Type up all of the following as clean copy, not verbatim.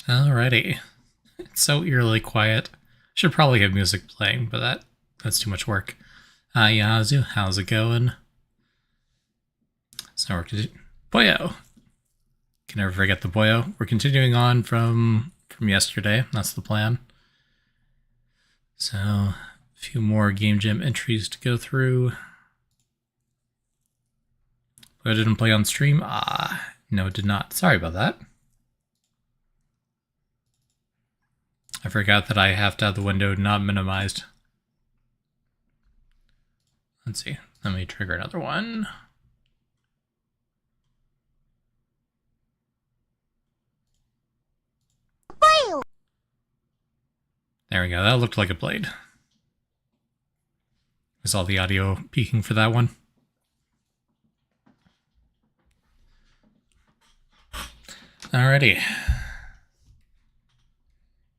Alrighty. It's so eerily quiet. Should probably have music playing, but that's too much work. Hi Yazoo, how's it going? So we're Boyo. Can never forget the Boyo. We're continuing on from yesterday. That's the plan. So a few more game jam entries to go through. But I didn't play on stream. No, it did not. Sorry about that. I forgot that I have to have the window not minimized. Let's see. Let me trigger another one. There we go. That looked like a blade. I saw the audio peaking for that one. Alrighty.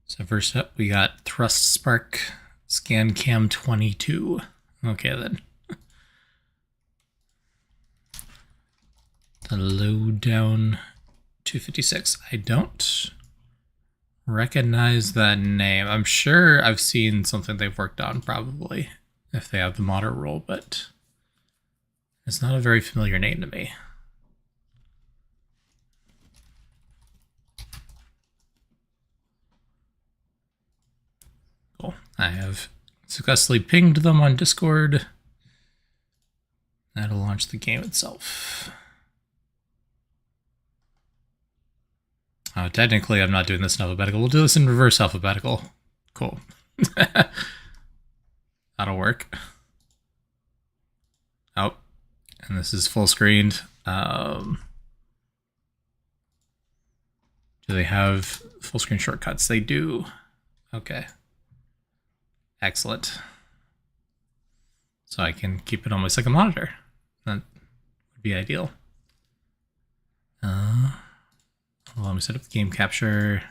So first up, we got Thrust Spark Scan Cam 22. Okay then. The Lowdown 256. I don't recognize that name. I'm sure I've seen something they've worked on, probably, if they have the modder rule, but it's not a very familiar name to me. Cool. I have successfully pinged them on Discord. That'll launch the game itself. Technically, I'm not doing this in alphabetical. We'll do this in reverse alphabetical. Cool. That'll work. Oh, and this is full screened. Do they have full screen shortcuts? They do. Okay. Excellent. So I can keep it on my second monitor. That would be ideal. Let me set up the game capture.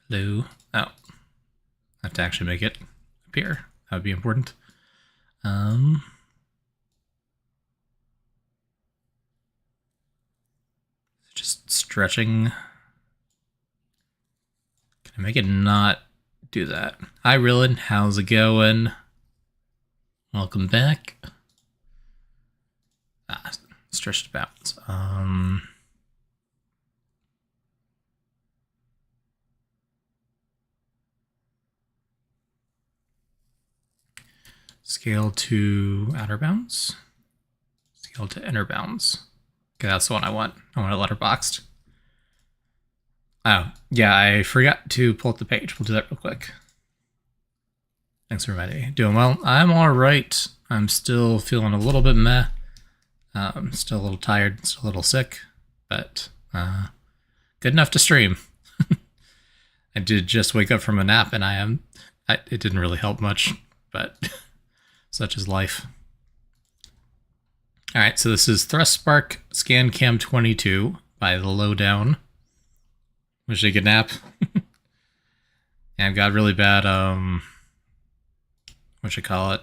Hello. Oh. I have to actually make it appear. That would be important. Just stretching. Can I make it not do that? Hi, Rillan. How's it going? Welcome back. Stretched about. Scale to outer bounds. Scale to inner bounds. Okay, that's the one I want. I want it letterboxed. Oh, yeah, I forgot to pull up the page. We'll do that real quick. Thanks for reminding me. Doing well. I'm all right. I'm still feeling a little bit meh. Still a little tired, still a little sick, but good enough to stream. I did just wake up from a nap, and it didn't really help much, but such is life. All right, so this is Thrust Spark Scan Cam 22 by the Lowdown. Wish I could nap. And I've got really bad, what should I call it?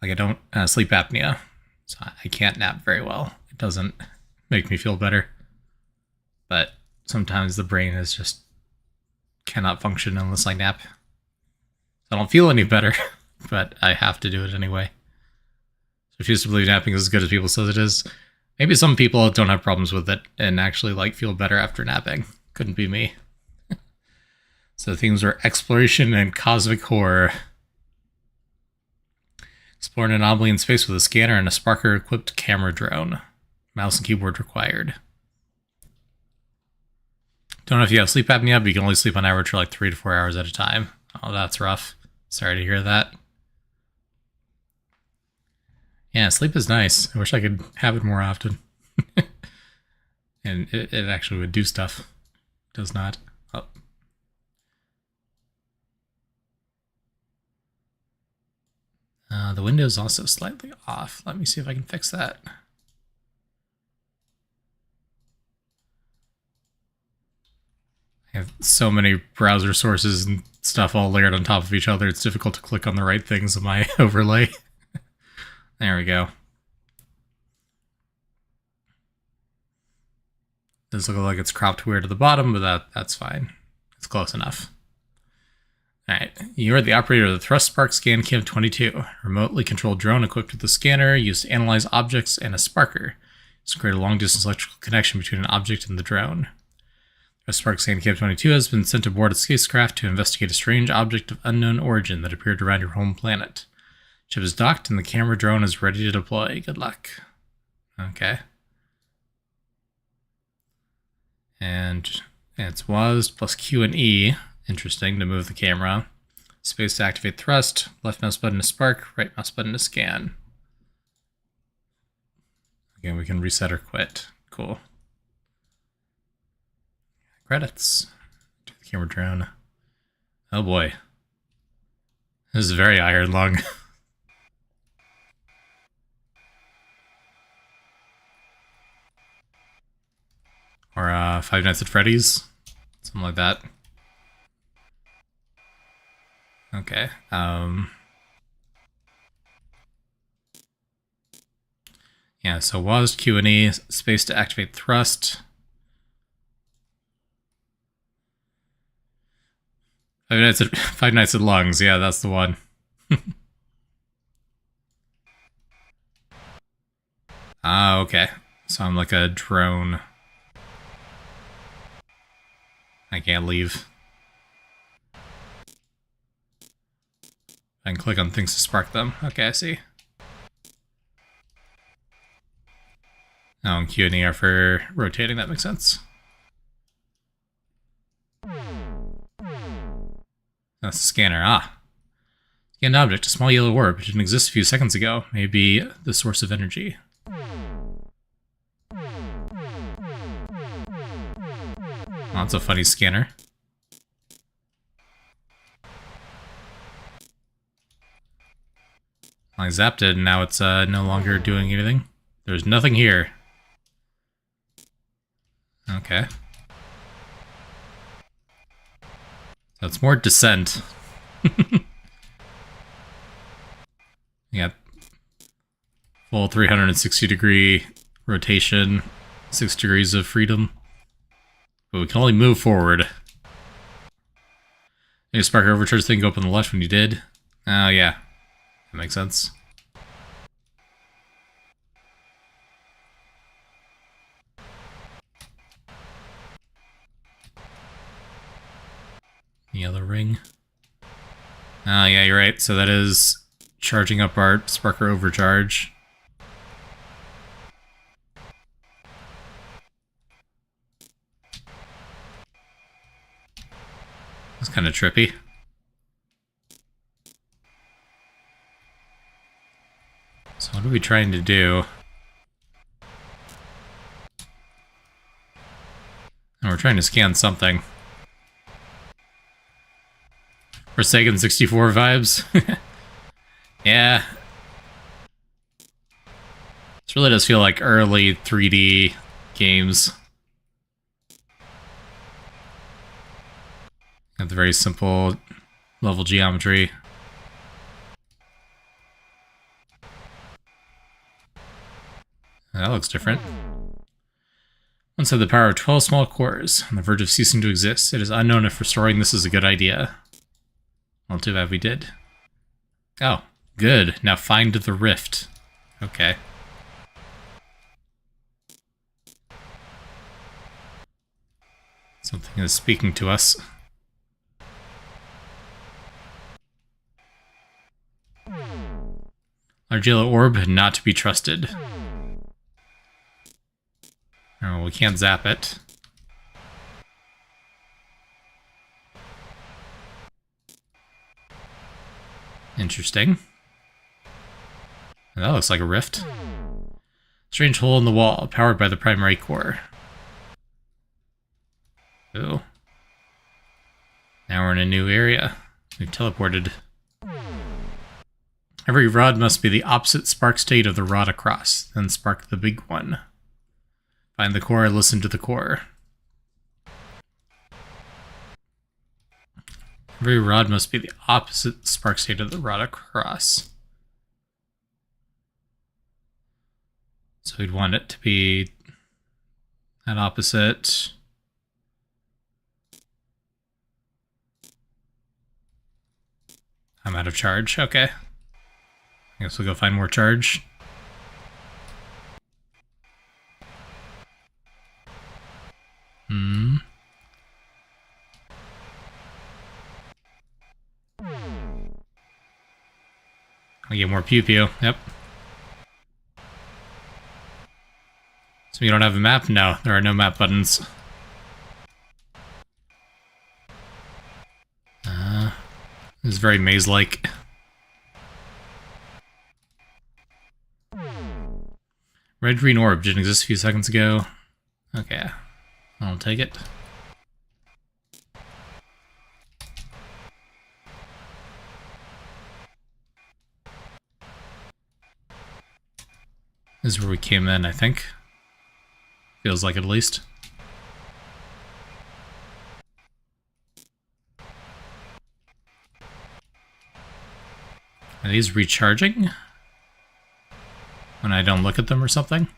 Like I don't sleep apnea, so I can't nap very well. It doesn't make me feel better. But sometimes the brain is just cannot function unless I nap. I don't feel any better, but I have to do it anyway. So I refuse to believe napping is as good as people say it is. Maybe some people don't have problems with it and actually like feel better after napping. Couldn't be me. So the themes are exploration and cosmic horror. Explore an anomaly in space with a scanner and a Sparker-equipped camera drone. Mouse and keyboard required. Don't know if you have sleep apnea, but you can only sleep on average for like 3 to 4 hours at a time. Oh, that's rough. Sorry to hear that. Yeah, sleep is nice. I wish I could have it more often. And it actually would do stuff. It does not. Oh. The window's also slightly off. Let me see if I can fix that. I have so many browser sources and stuff all layered on top of each other. It's difficult to click on the right things in my overlay. There we go. Does look like it's cropped weird to the bottom, but that's fine. It's close enough. Alright, you are the operator of the Thrust Spark Scan Cam 22, remotely controlled drone equipped with a scanner used to analyze objects and a sparker. It's to create a long-distance electrical connection between an object and the drone. The Spark Scan Cam 22 has been sent aboard a spacecraft to investigate a strange object of unknown origin that appeared around your home planet. Chip is docked and the camera drone is ready to deploy. Good luck. Okay. And it's WASD plus Q and E. Interesting, to move the camera. Space to activate thrust. Left mouse button to spark. Right mouse button to scan. Again, we can reset or quit. Cool. Credits. To the camera drone. Oh boy. This is very iron lung. Or Five Nights at Freddy's. Something like that. Okay. Yeah, so WASD, Q and E, space to activate thrust. Five Nights at Lungs, yeah, that's the one. Ah, okay. So I'm like a drone. I can't leave. I can click on things to spark them. Okay, I see. Oh, and Q and E are for rotating, that makes sense. That's the scanner. Ah. Scanned object, a small yellow orb. It didn't exist a few seconds ago. Maybe the source of energy. Oh, that's a funny scanner. I zapped it and now it's no longer doing anything. There's nothing here. Okay. So it's more descent. Yeah. Full 360 degree rotation, 6 degrees of freedom. But we can only move forward. Any sparker overcharge thing go up on the left when you did? Oh, yeah. That makes sense. Yellow ring. Oh, yeah, you're right. So that is charging up our sparker overcharge. That's kind of trippy. So what are we trying to do? And we're trying to scan something. Forsaken 64 vibes. Yeah. This really does feel like early 3D games. Got the very simple level geometry. That looks different. Once had the power of 12 small cores, on the verge of ceasing to exist. It is unknown if restoring this is a good idea. Well, too bad we did. Oh, good. Now find the rift. Okay. Something is speaking to us. Large yellow orb, not to be trusted. Oh, we can't zap it. Interesting. That looks like a rift. Strange hole in the wall, powered by the primary core. Ooh. Now we're in a new area. We've teleported. Every rod must be the opposite spark state of the rod across, then spark the big one. Find the core, listen to the core. Every rod must be the opposite spark state of the rod across. So we'd want it to be that opposite. I'm out of charge. Okay. I guess we'll go find more charge. I get more pew pew. Yep. So you don't have a map? No, there are no map buttons. This is very maze-like. Red-green orb didn't exist a few seconds ago. Okay, I'll take it. This is where we came in, I think. Feels like it, at least. Are these recharging? When I don't look at them or something?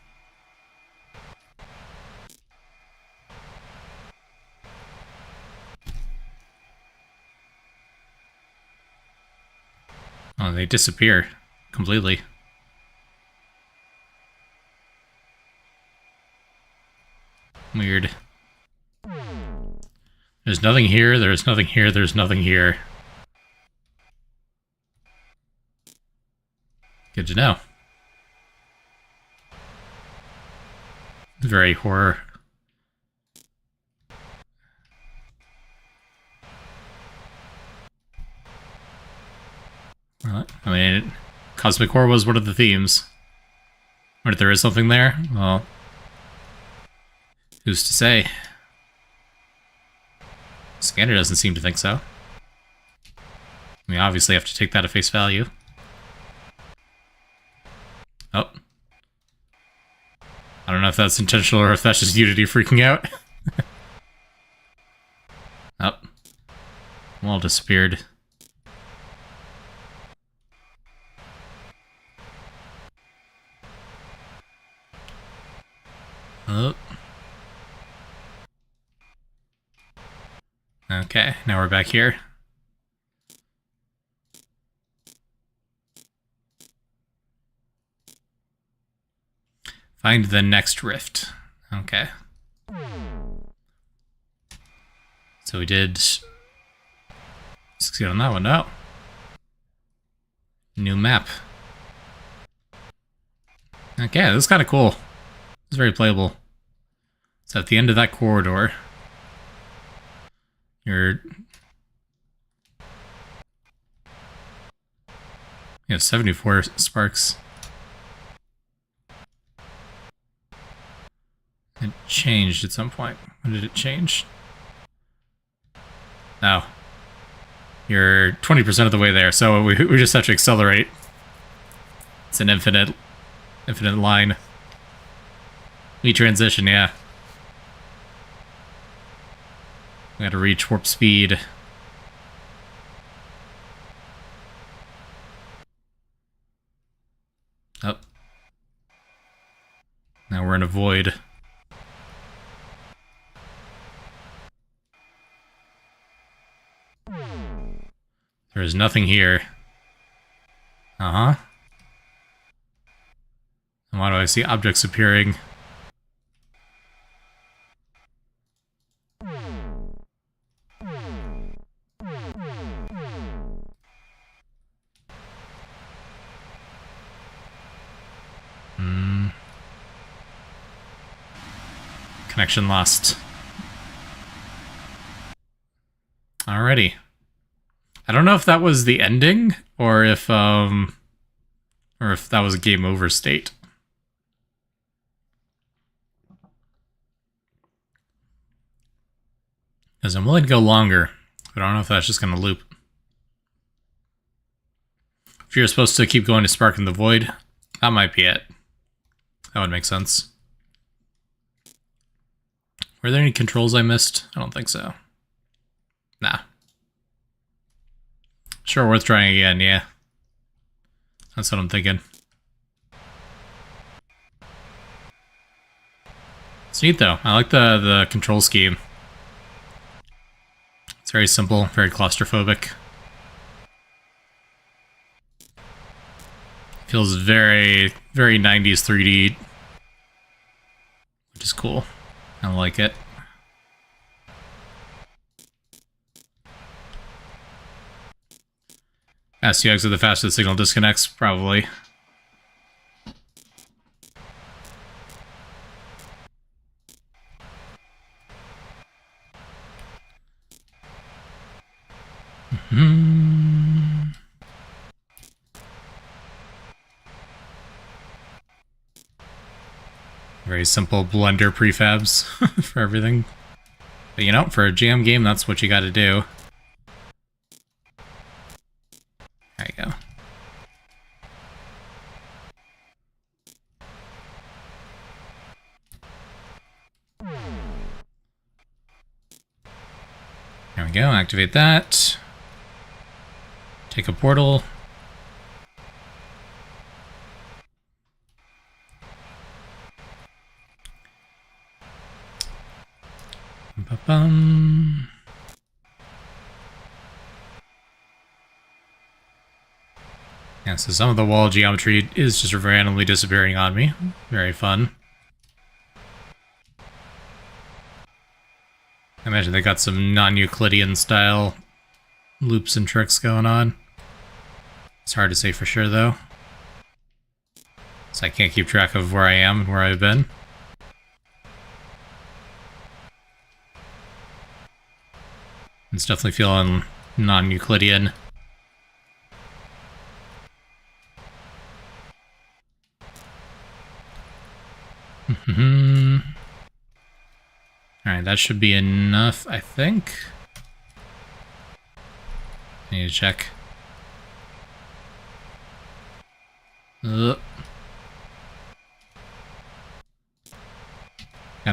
Oh, they disappear completely. Weird. There's nothing here, there's nothing here, there's nothing here. Good to know. Very horror. Well, I mean, Cosmic Horror was one of the themes. But if there is something there, well, who's to say? Scanner doesn't seem to think so. We obviously have to take that at face value. Oh. I don't know if that's intentional or if that's just Unity freaking out. Oh. Wall disappeared. Oh. Okay, now we're back here. Find the next rift. Okay. So we did succeed on that one. Oh. New map. Okay, this is kind of cool. It's very playable. So at the end of that corridor, you have 74 sparks. It changed at some point. When did it change? No. You're 20% of the way there, so we just have to accelerate. It's an infinite line. We transition, yeah. We gotta reach warp speed. Oh. Now we're in a void. There is nothing here. Uh-huh. And why do I see objects appearing? Connection lost. Alrighty. I don't know if that was the ending, or if that was a game over state. Because I'm willing to go longer, but I don't know if that's just going to loop. If you're supposed to keep going to Spark in the Void, that might be it. That would make sense. Were there any controls I missed? I don't think so. Nah. Sure, worth trying again, yeah. That's what I'm thinking. It's neat though. I like the control scheme. It's very simple, very claustrophobic. Feels very, very 90s 3D, which is cool. I like it. As you exit the fastest signal disconnects, probably. Very simple Blender prefabs for everything. But you know, for a jam game, that's what you gotta do. There you go. There we go, activate that. Take a portal. Ba-bum. Yeah, so some of the wall geometry is just randomly disappearing on me. Very fun. I imagine they got some non-Euclidean style loops and tricks going on. It's hard to say for sure, though. So I can't keep track of where I am and where I've been. It's definitely feeling non-Euclidean. Alright, that should be enough, I think. I need to check. Gotta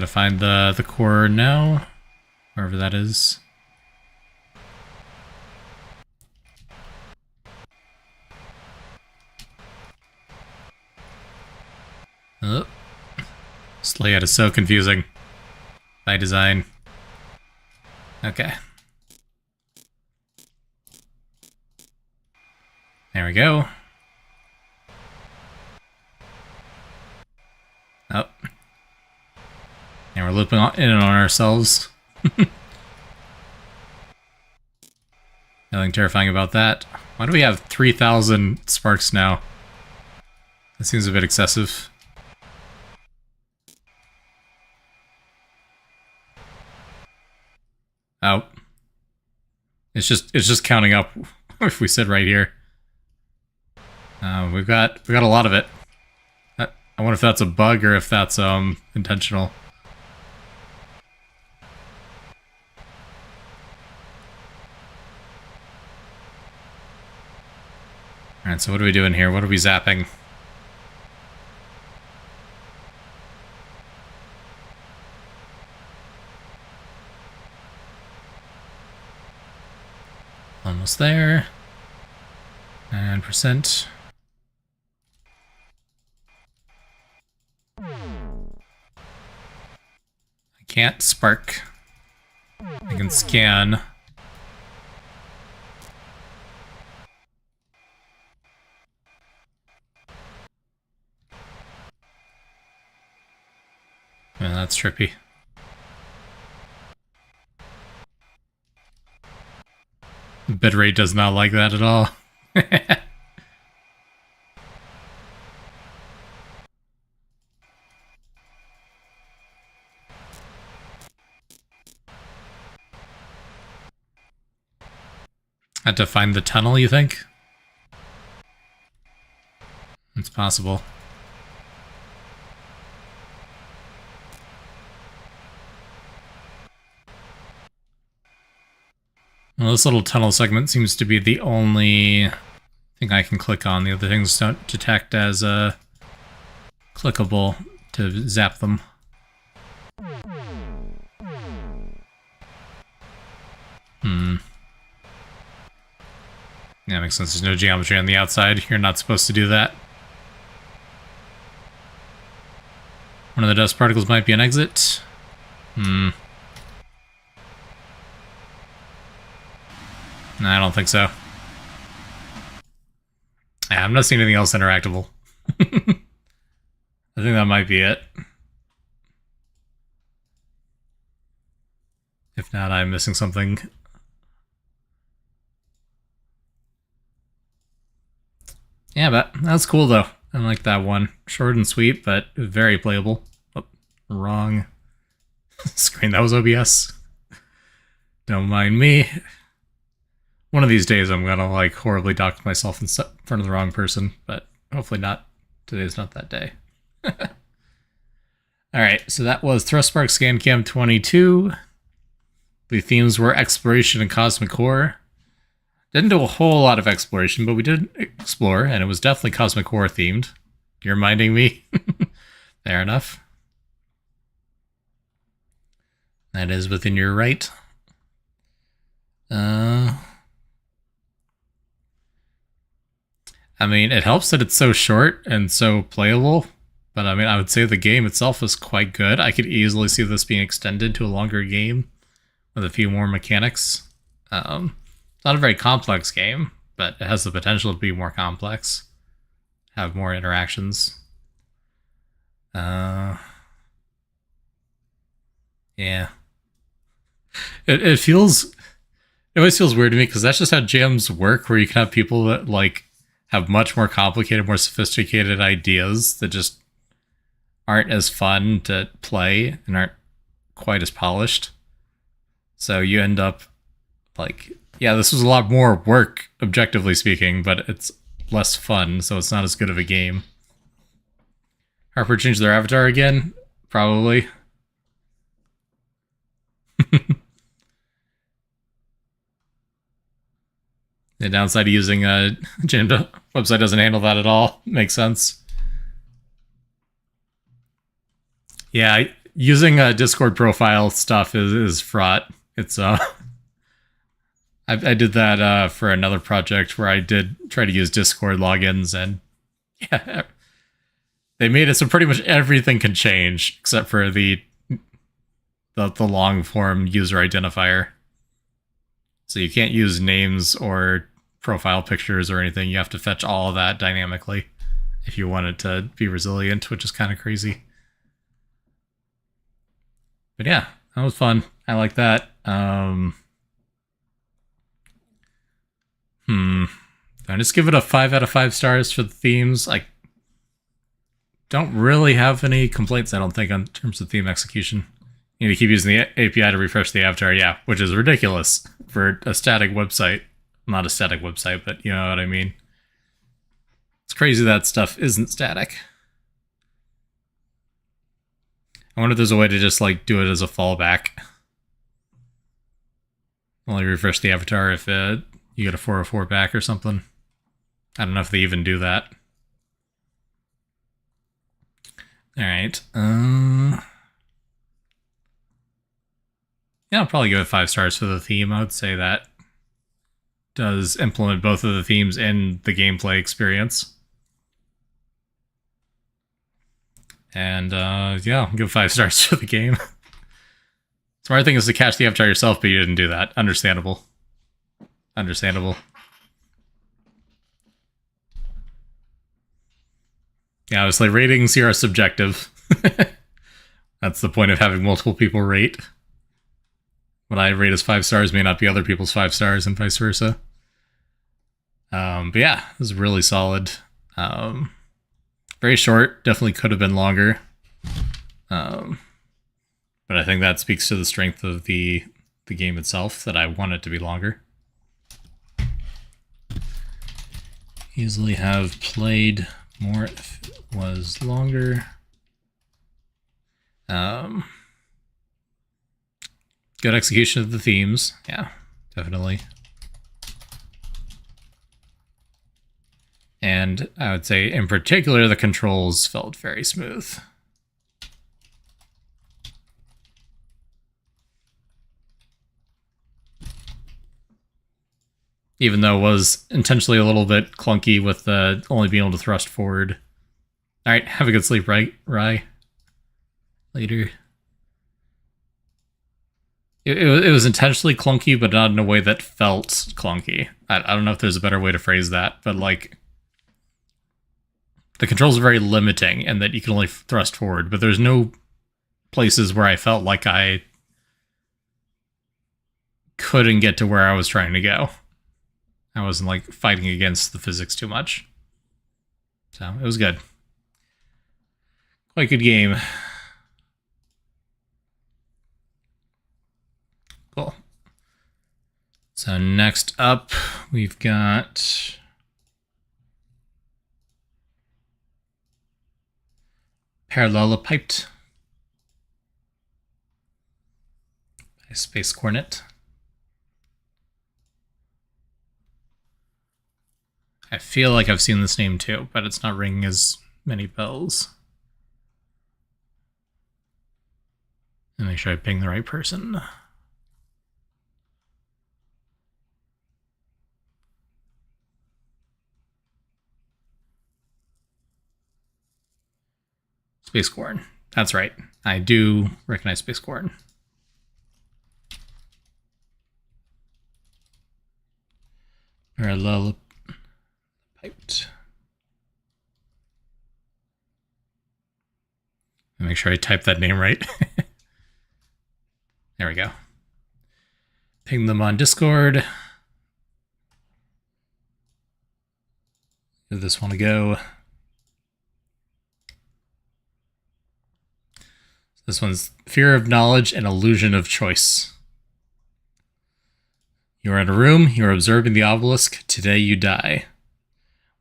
find the core now, wherever that is. This layout is so confusing by design. Okay. There we go. Oh. And we're looping in on ourselves. Nothing terrifying about that. Why do we have 3,000 sparks now? That seems a bit excessive. Oh. It's just counting up if we sit right here. We've got a lot of it. I wonder if that's a bug or if that's intentional. Alright, so what are we doing here? What are we zapping? Almost there. 9%. I can't spark. I can scan. Yeah, that's trippy. Bitrate does not like that at all. Had to find the tunnel, you think? It's possible. Well, this little tunnel segment seems to be the only thing I can click on. The other things don't detect as clickable to zap them. Yeah, makes sense. There's no geometry on the outside. You're not supposed to do that. One of the dust particles might be an exit. No, I don't think so. Yeah, I'm not seeing anything else interactable. I think that might be it. If not, I'm missing something. Yeah, but that's cool though. I like that one. Short and sweet, but very playable. Oh, wrong screen. That was OBS. Don't mind me. One of these days I'm gonna like horribly dock myself in front of the wrong person, but hopefully not. Today's not that day. Alright, so that was Thrust Spark Scan Cam 22. The themes were exploration and cosmic horror. Didn't do a whole lot of exploration, but we did explore, and it was definitely cosmic horror themed. You're minding me? Fair enough. That is within your right. I mean, it helps that it's so short and so playable, but I mean, I would say the game itself is quite good. I could easily see this being extended to a longer game with a few more mechanics. It's not a very complex game, but it has the potential to be more complex, have more interactions. Yeah. It feels... It always feels weird to me because that's just how jams work, where you can have people that like have much more complicated, more sophisticated ideas that just aren't as fun to play and aren't quite as polished. So you end up like, yeah, this was a lot more work, objectively speaking, but it's less fun, so it's not as good of a game. Harper changed their avatar again? Probably. The downside of using a Jam website doesn't handle that at all. Makes sense. Yeah, using a Discord profile stuff is fraught. It's I did that for another project where I did try to use Discord logins, and yeah, they made it so pretty much everything can change except for the long form user identifier. So you can't use names or profile pictures or anything. You have to fetch all of that dynamically if you want it to be resilient, which is kind of crazy. But yeah, that was fun. I like that. I just give it a 5 out of 5 stars for the themes. I don't really have any complaints, I don't think, in terms of theme execution. You need to keep using the API to refresh the avatar, yeah, which is ridiculous for a static website. Not a static website, but you know what I mean. It's crazy that stuff isn't static. I wonder if there's a way to just like do it as a fallback. Only refresh the avatar if you get a 404 back or something. I don't know if they even do that. Alright. Yeah, I'll probably give it 5 stars for the theme. I would say that does implement both of the themes in the gameplay experience. And yeah, I'll give 5 stars for the game. Smart thing is to catch the avatar yourself, but you didn't do that. Understandable. Understandable. Yeah, obviously ratings here are subjective. That's the point of having multiple people rate. What I rate as 5 stars may not be other people's 5 stars, and vice versa. But yeah, it was really solid. Very short, definitely could have been longer. But I think that speaks to the strength of the game itself, that I want it to be longer. Easily have played more if it was longer. Good execution of the themes. Yeah, definitely. And I would say, in particular, the controls felt very smooth. even though it was intentionally a little bit clunky with only being able to thrust forward. All right, have a good sleep, right, Rye? Later. It was intentionally clunky, but not in a way that felt clunky. I don't know if there's a better way to phrase that, but like the controls are very limiting and that you can only thrust forward, but there's no places where I felt like I couldn't get to where I was trying to go. I wasn't like fighting against the physics too much. So it was good. Quite good game. Cool. So next up, we've got Parallelopiped by Space Cornet. I feel like I've seen this name too, but it's not ringing as many bells. And make sure I ping the right person. Space Corn. That's right. I do recognize Space Corn. Parallelopiped. Make sure I type that name right. There we go. Ping them on Discord. Give this one a go. This one's Fear of Knowledge and Illusion of Choice. You are in a room, you are observing the obelisk, today you die.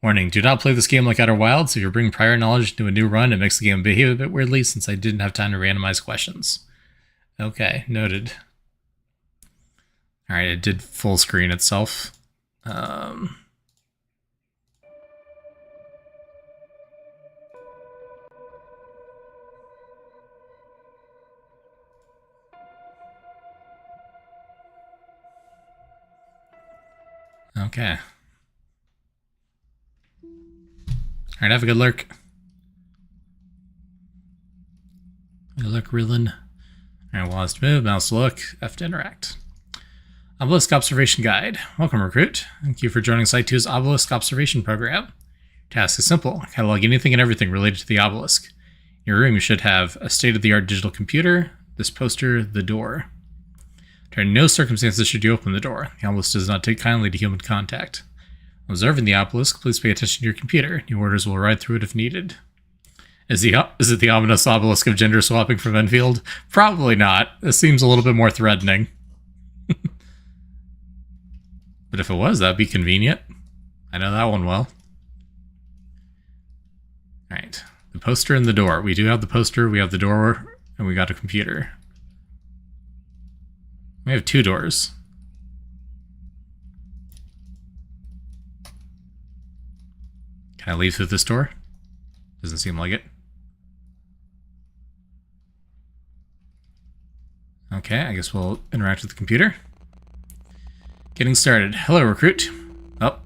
Warning, do not play this game like Outer Wilds. If you bring prior knowledge to a new run, it makes the game behave a bit weirdly since I didn't have time to randomize questions. Okay, noted. Alright, it did full screen itself. Okay. Alright, have a good lurk. Good lurk, Rillen. Alright, walls to move, mouse to look, F to interact. Obelisk Observation Guide. Welcome, recruit. Thank you for joining Site 2's Obelisk Observation Program. Task is simple. Catalog anything and everything related to the obelisk. In your room, you should have a state-of-the-art digital computer, this poster, the door. Under no circumstances should you open the door. The obelisk does not take kindly to human contact. Observing the obelisk, please pay attention to your computer. New orders will ride through it if needed. Is it the ominous obelisk of gender swapping from Enfield? Probably not. This seems a little bit more threatening. But if it was, that'd be convenient. I know that one well. Alright. The poster and the door. We do have the poster, we have the door, and we got a computer. We have 2 doors. Can I leave through this door? Doesn't seem like it. Okay, I guess we'll interact with the computer. Getting started. Hello, recruit. Oh.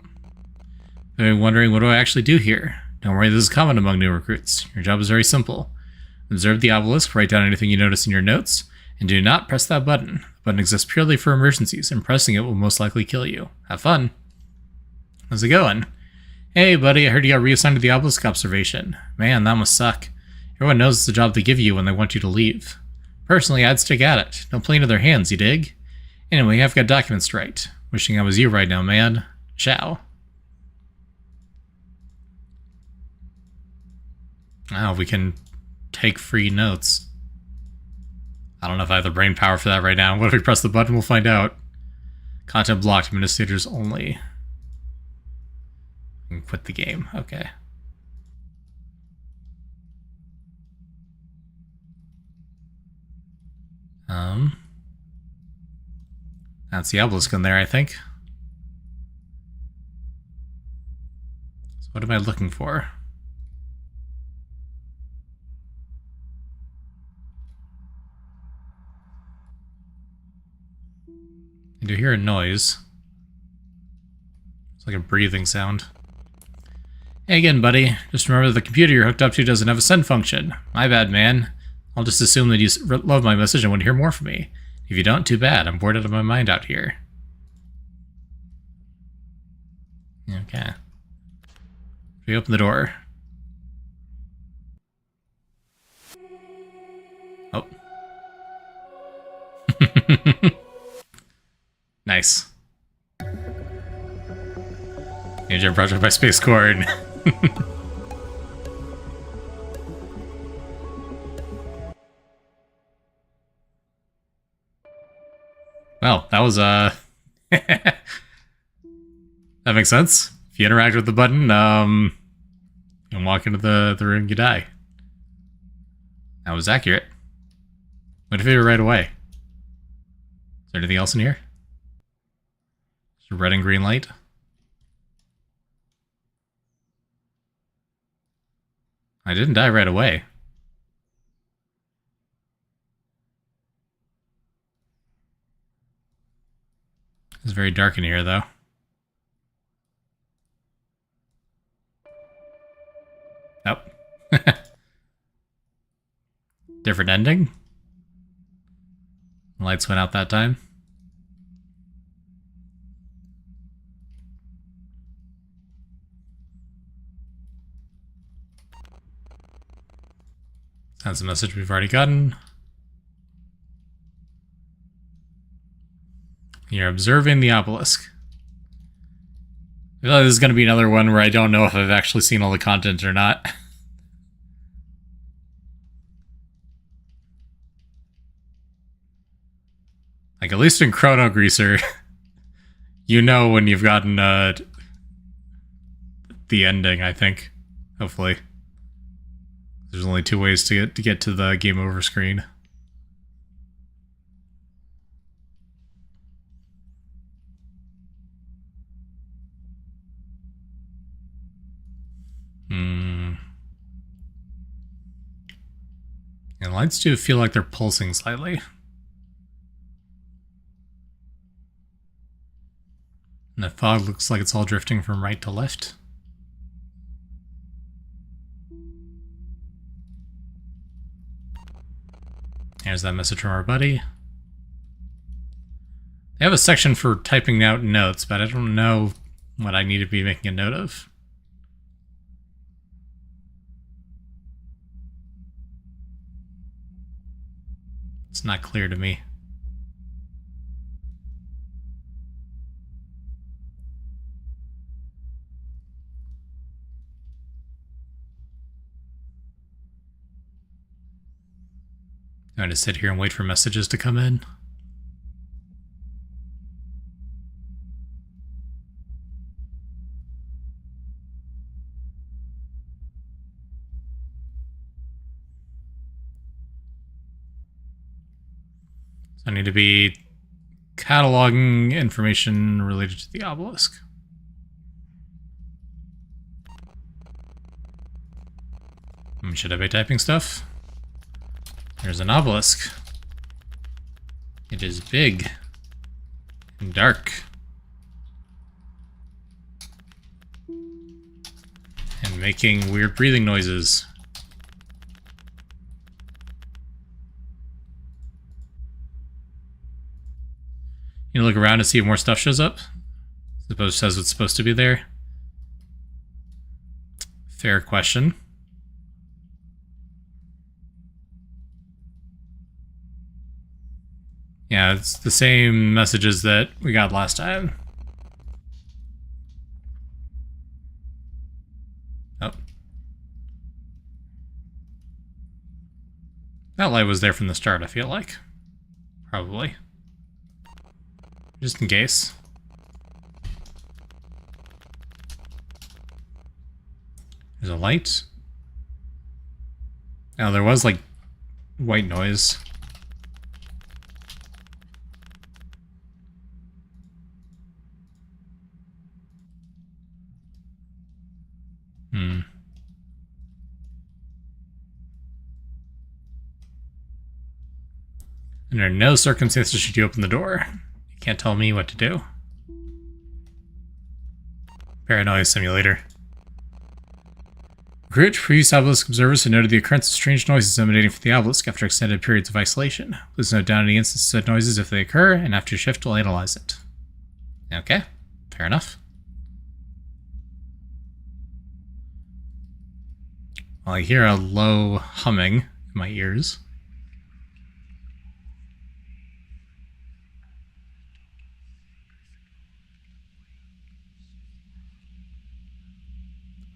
I've wondering, what do I actually do here? Don't worry, this is common among new recruits. Your job is very simple. Observe the obelisk, write down anything you notice in your notes, and do not press that button. The button exists purely for emergencies, and pressing it will most likely kill you. Have fun. How's it going? Hey, buddy, I heard you got reassigned to the obelisk observation. Man, that must suck. Everyone knows it's the job they give you when they want you to leave. Personally, I'd stick at it. Don't play into their hands, you dig? Anyway, I've got documents to write. Wishing I was you right now, man. Ciao. Oh, we can take free notes. I don't know if I have the brain power for that right now. What if we press the button? We'll find out. Content blocked. Administrators only. And quit the game. Okay. That's the obelisk in there, I think. So what am I looking for? I do hear a noise. It's like a breathing sound. Hey again, buddy. Just remember the computer you're hooked up to doesn't have a send function. My bad, man. I'll just assume that you love my message and want to hear more from me. If you don't, too bad. I'm bored out of my mind out here. Okay. We open the door. Oh. Nice. Major project by Space Cord. Well, that was that makes sense. If you interact with the button, and walk into the room, you die. That was accurate. What if you were right away? Is there anything else in here? Is there red and green light? I didn't die right away. It's very dark in here, though. Nope. Different ending? Lights went out that time. That's a message we've already gotten. You're observing the obelisk. I feel like this is going to be another one where I don't know if I've actually seen all the content or not. Like, at least in Chrono Greaser, you know when you've gotten the ending, I think. Hopefully. There's only 2 ways to get to the game over screen. And lights do feel like they're pulsing slightly. And the fog looks like it's all drifting from right to left. Here's that message from our buddy. They have a section for typing out notes, but I don't know what I need to be making a note of. It's not clear to me. I'm going to sit here and wait for messages to come in. So I need to be cataloging information related to the obelisk. Should I be typing stuff? There's an obelisk. It is big and dark. And making weird breathing noises. You look around to see if more stuff shows up. Suppose it says what's supposed to be there. Fair question. Yeah, it's the same messages that we got last time. Oh. That light was there from the start, I feel like. Probably. Just in case. There's a light. Oh, there was, like, white noise. Under no circumstances should you open the door. You can't tell me what to do. Paranoia simulator. Recruit previous obelisk observers had noted the occurrence of strange noises emanating from the obelisk after extended periods of isolation. Please note down any instances of noises if they occur, and after your shift we'll analyze it. Okay, fair enough. Well, I hear a low humming in my ears.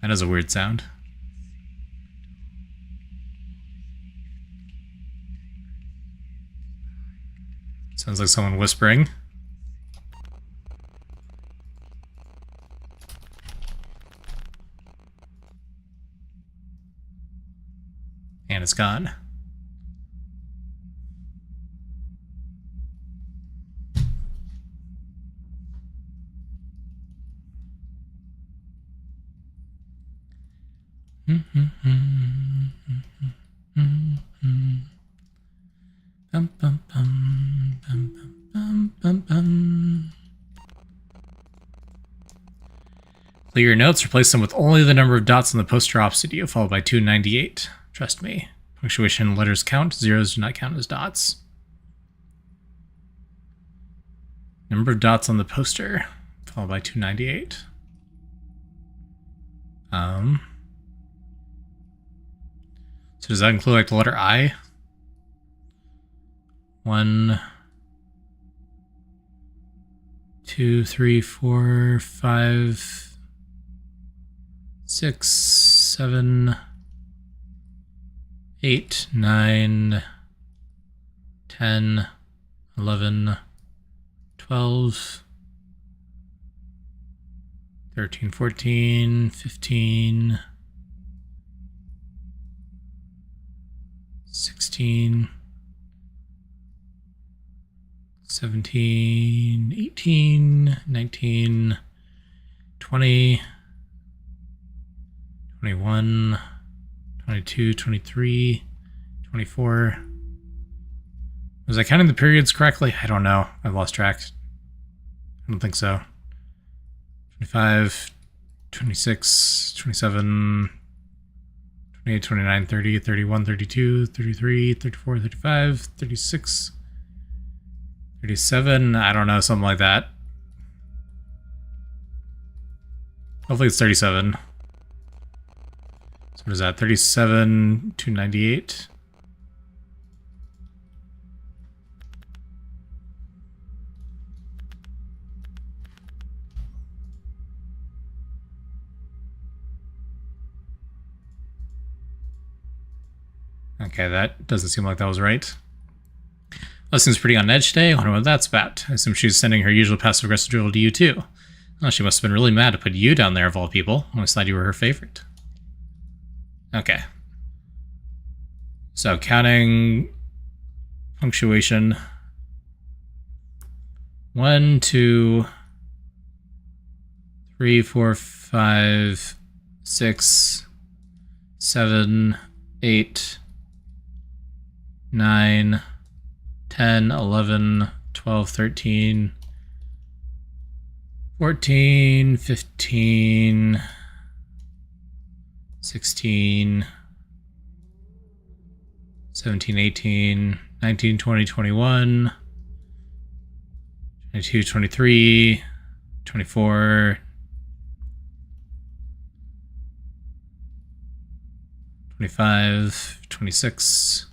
That is a weird sound. Sounds like someone whispering. And it's gone. Bum, bum, bum, bum, bum, bum, bum. Clear your notes, replace them with only the number of dots on the poster opposite you, followed by 298. Trust me. Punctuation letters count, zeros do not count as dots. Number of dots on the poster, followed by 298. So does that include like the letter I? 1, 2, 3, 4, 5, 6, 7, 8, 9, 10, 11, 12, 13, 14, 15, 16, 17, 18, 19, 20, 21, 22, 23, 24. Was I counting the periods correctly? I don't know. I've lost track. I don't think so. 25, 26, 27, 28, 29, 30, 31, 32, 33, 34, 35, 36, 37, I don't know, something like that. Hopefully it's 37. So what is that? 37 to 98. Okay, that doesn't seem like that was right. Lesson's pretty on edge today. I wonder what that's about. I assume she's sending her usual passive-aggressive drivel to you, too. Oh, she must have been really mad to put you down there, of all people. I always thought you were her favorite. Okay. So, counting punctuation. 1, 2, 3, 4, 5, 6, 7, 8, 9, 10, 11, 12, 13, 14, 15, 16, 17, 18, 19, 20, 21, 22, 23, 24, 25, 26,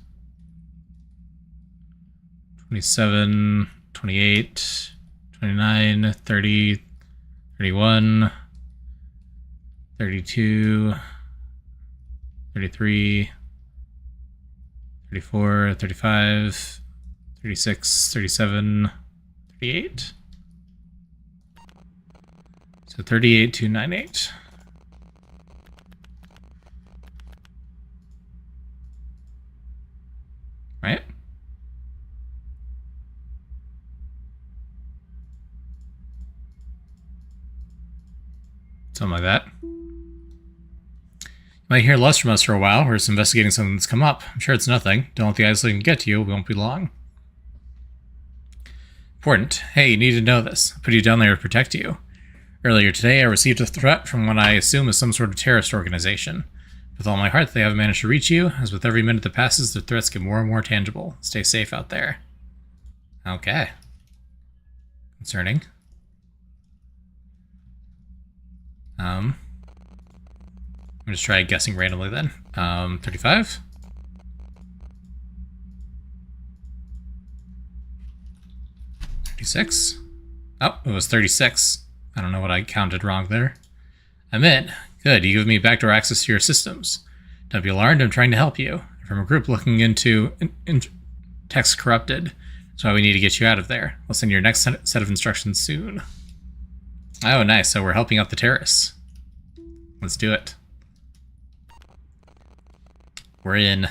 27, 28, 29, 30, 31, 32, 33, 34, 35, 36, 37, 38. So 38 to 98. Right? Something like that. You might hear less from us for a while. We're just investigating something that's come up. I'm sure it's nothing. Don't let the isolation get to you. We won't be long. Important. Hey, you need to know this. I put you down there to protect you. Earlier today, I received a threat from what I assume is some sort of terrorist organization. With all my heart, they haven't managed to reach you. As with every minute that passes, the threats get more and more tangible. Stay safe out there. Okay. Concerning. I'm just try guessing randomly then. 35? 36? Oh, it was 36. I don't know what I counted wrong there. I'm in. Good, you give me backdoor access to your systems. Don't be alarmed, I'm trying to help you. From a group looking into text corrupted. That's why we need to get you out of there. We'll send your next set of instructions soon. Oh, nice. So we're helping out the terrorists. Let's do it. We're in.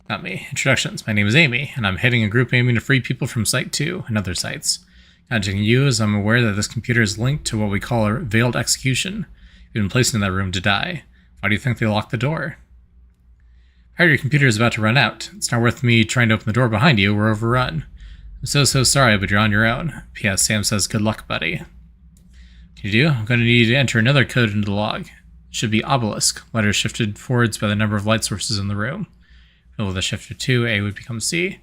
Not me. Introductions. My name is Amy, and I'm heading a group aiming to free people from Site 2 and other sites. Contacting you as I'm aware that this computer is linked to what we call a veiled execution. You've been placed in that room to die. Why do you think they locked the door? Power your computer is about to run out. It's not worth me trying to open the door behind you. We're overrun. I'm so sorry, but you're on your own. P.S. Sam says good luck, buddy. What can you do? I'm going to need you to enter another code into the log. It should be obelisk. Letters shifted forwards by the number of light sources in the room. Fill with a shift of 2, A would become C.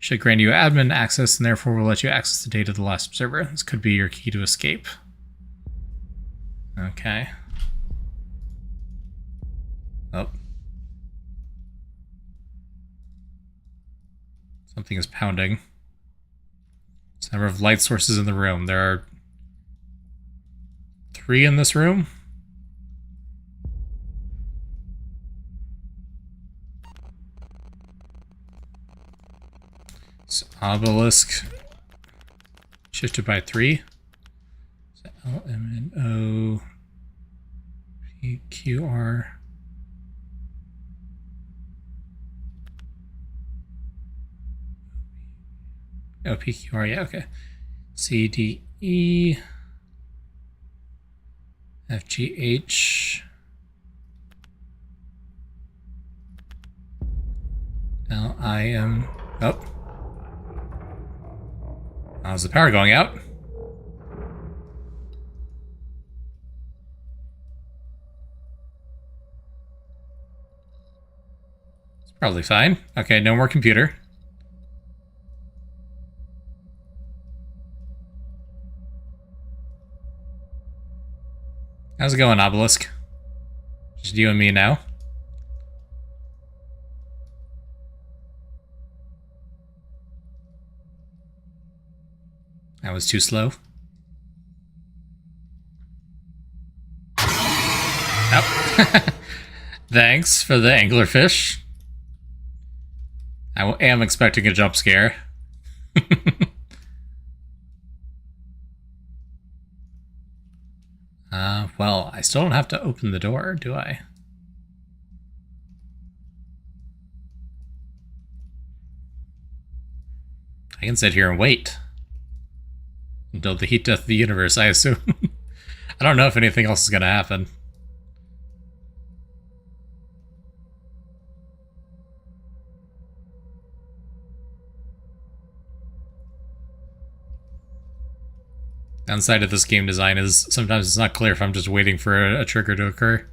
Should grant you admin access, and therefore will let you access the data of the last observer. This could be your key to escape. Okay. Oh. Something is pounding. It's the number of light sources in the room. There are 3 in this room. So obelisk shifted by 3. So L, M, N, O, P, Q, R. Oh, P, Q, R, yeah, okay. C, D, E, F, G, H, L, I, M, oh. How's the power going out? It's probably fine. Okay, no more computer. How's it going, Obelisk? Just you and me now. That was too slow. Oh. Thanks for the anglerfish. I am expecting a jump scare. Well, I still don't have to open the door, do I? I can sit here and wait. Until the heat death of the universe, I assume. I don't know if anything else is going to happen. Downside of this game design is sometimes it's not clear if I'm just waiting for a trigger to occur.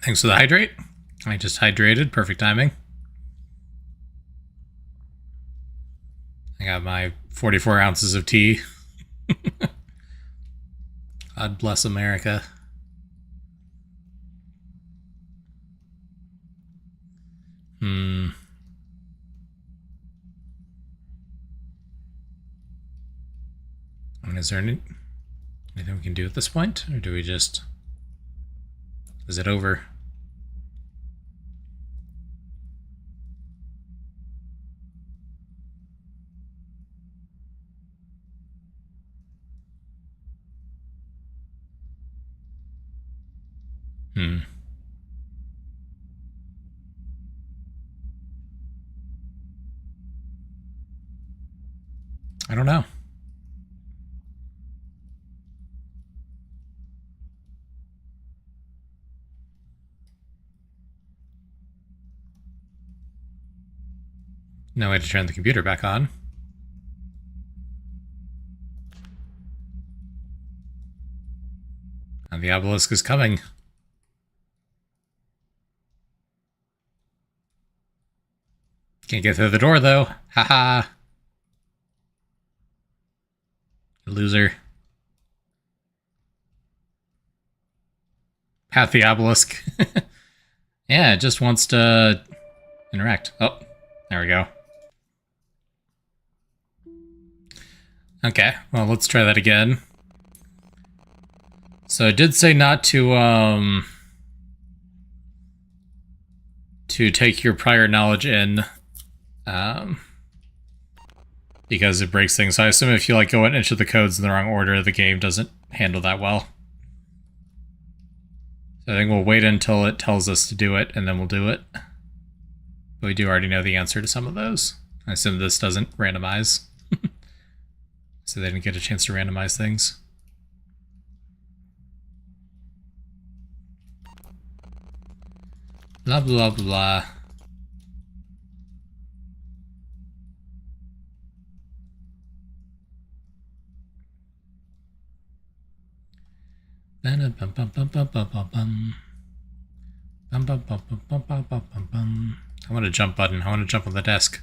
Thanks for the hydrate. I just hydrated. Perfect timing. I got my 44 ounces of tea. God bless America. I mean, is there anything we can do at this point? Or do we just... Is it over? I don't know. No way to turn the computer back on. And the obelisk is coming. Can't get through the door, though. Haha. Loser. Pat the obelisk. Yeah, it just wants to interact. Oh, there we go. Okay, well, let's try that again. So it did say not to take your prior knowledge in, because it breaks things. So I assume if you like go and enter the codes in the wrong order, the game doesn't handle that well. So I think we'll wait until it tells us to do it, and then we'll do it. But we do already know the answer to some of those. I assume this doesn't randomize. So they didn't get a chance to randomize things. Blah, blah, blah. I want a jump button. I want to jump on the desk.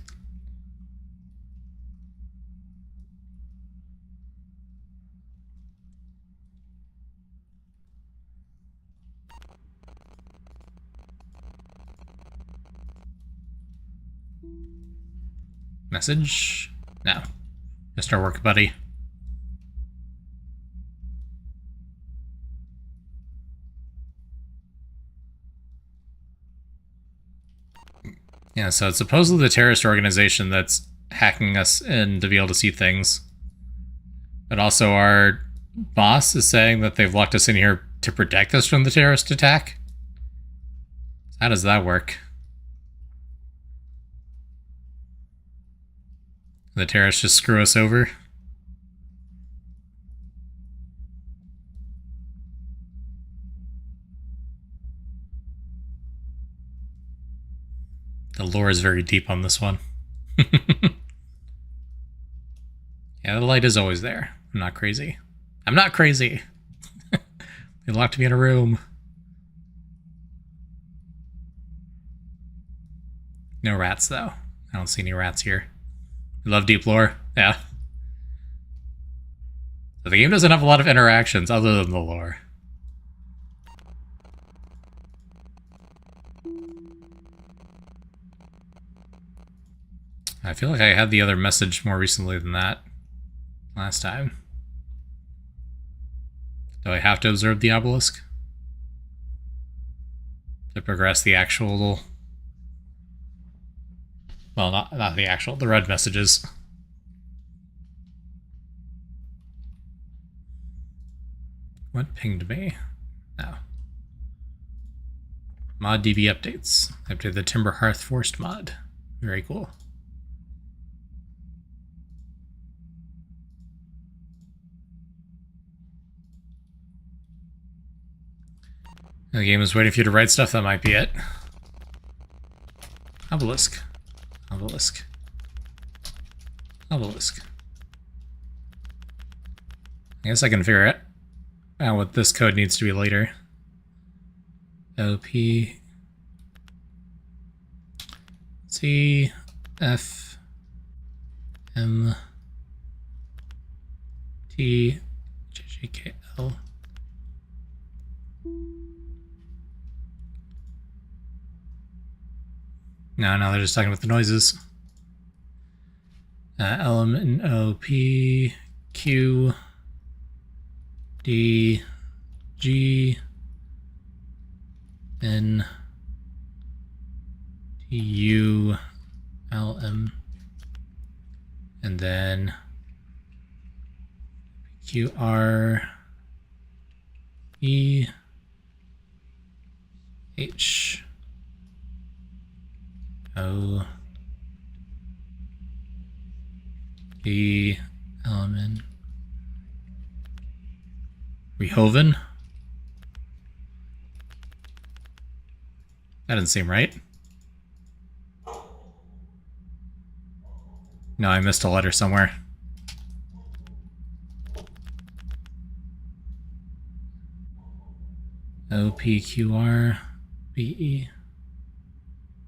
Message? No. Just our work buddy. Yeah, so it's supposedly the terrorist organization that's hacking us in to be able to see things. But also our boss is saying that they've locked us in here to protect us from the terrorist attack. How does that work? The terrorists just screw us over? The lore is very deep on this one. Yeah, the light is always there. I'm not crazy. I'm not crazy! They locked me in a room. No rats, though. I don't see any rats here. I love deep lore. Yeah. So the game doesn't have a lot of interactions other than the lore. I feel like I had the other message more recently than that last time. Do I have to observe the obelisk to progress the actual... Well, not the actual, the red messages. What pinged me? No. Mod DB updates. Update the Timber Hearth Forest mod. Very cool. The game is waiting for you to write stuff. That might be it. Obelisk. Obelisk. Obelisk. I guess I can figure out what this code needs to be later. OP C F M T J J K L. No, they're just talking about the noises. Element O P Q D G N T U L M, and then Q R E H O B element Rehoven. That doesn't seem right. No, I missed a letter somewhere. O P Q R B E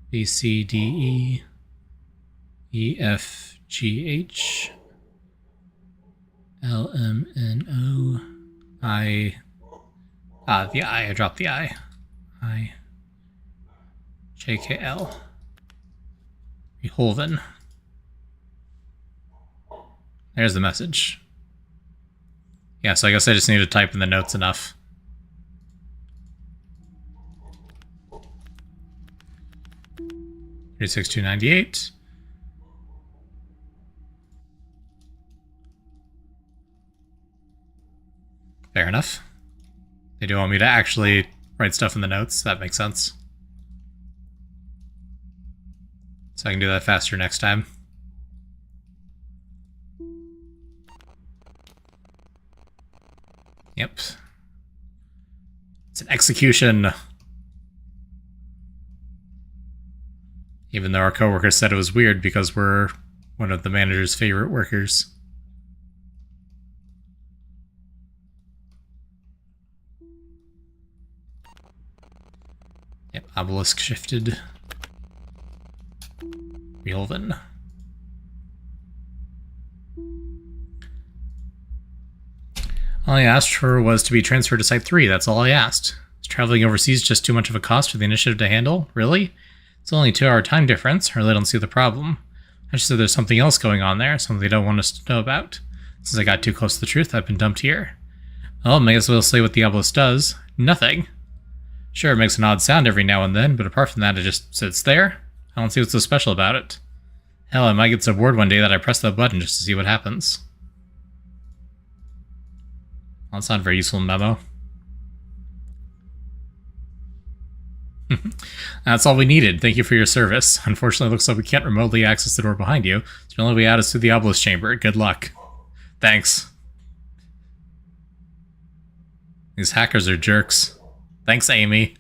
B C D E E F G H L M N O I. The I. I dropped the I. I. J K L. Beholden. There's the message. Yeah, so I guess I just need to type in the notes enough. $36,298. Fair enough. They do want me to actually write stuff in the notes. That makes sense. So I can do that faster next time. Yep. It's an execution. Even though our coworkers said it was weird because we're one of the manager's favorite workers. Yep, obelisk shifted. Beholden. All I asked for was to be transferred to Site 3. That's all I asked. Is traveling overseas just too much of a cost for the initiative to handle? Really? It's only a 2-hour time difference. I really don't see the problem. I just said there's something else going on there, something they don't want us to know about. Since I got too close to the truth, I've been dumped here. Well, I guess we'll see what the obelisk does. Nothing. Sure, it makes an odd sound every now and then, but apart from that, it just sits there. I don't see what's so special about it. Hell, I might get so bored one day that I press that button just to see what happens. Well, that's not a very useful memo. That's all we needed. Thank you for your service. Unfortunately, it looks like we can't remotely access the door behind you. So the only way out is through the obelisk chamber. Good luck. Thanks. These hackers are jerks. Thanks, Amy.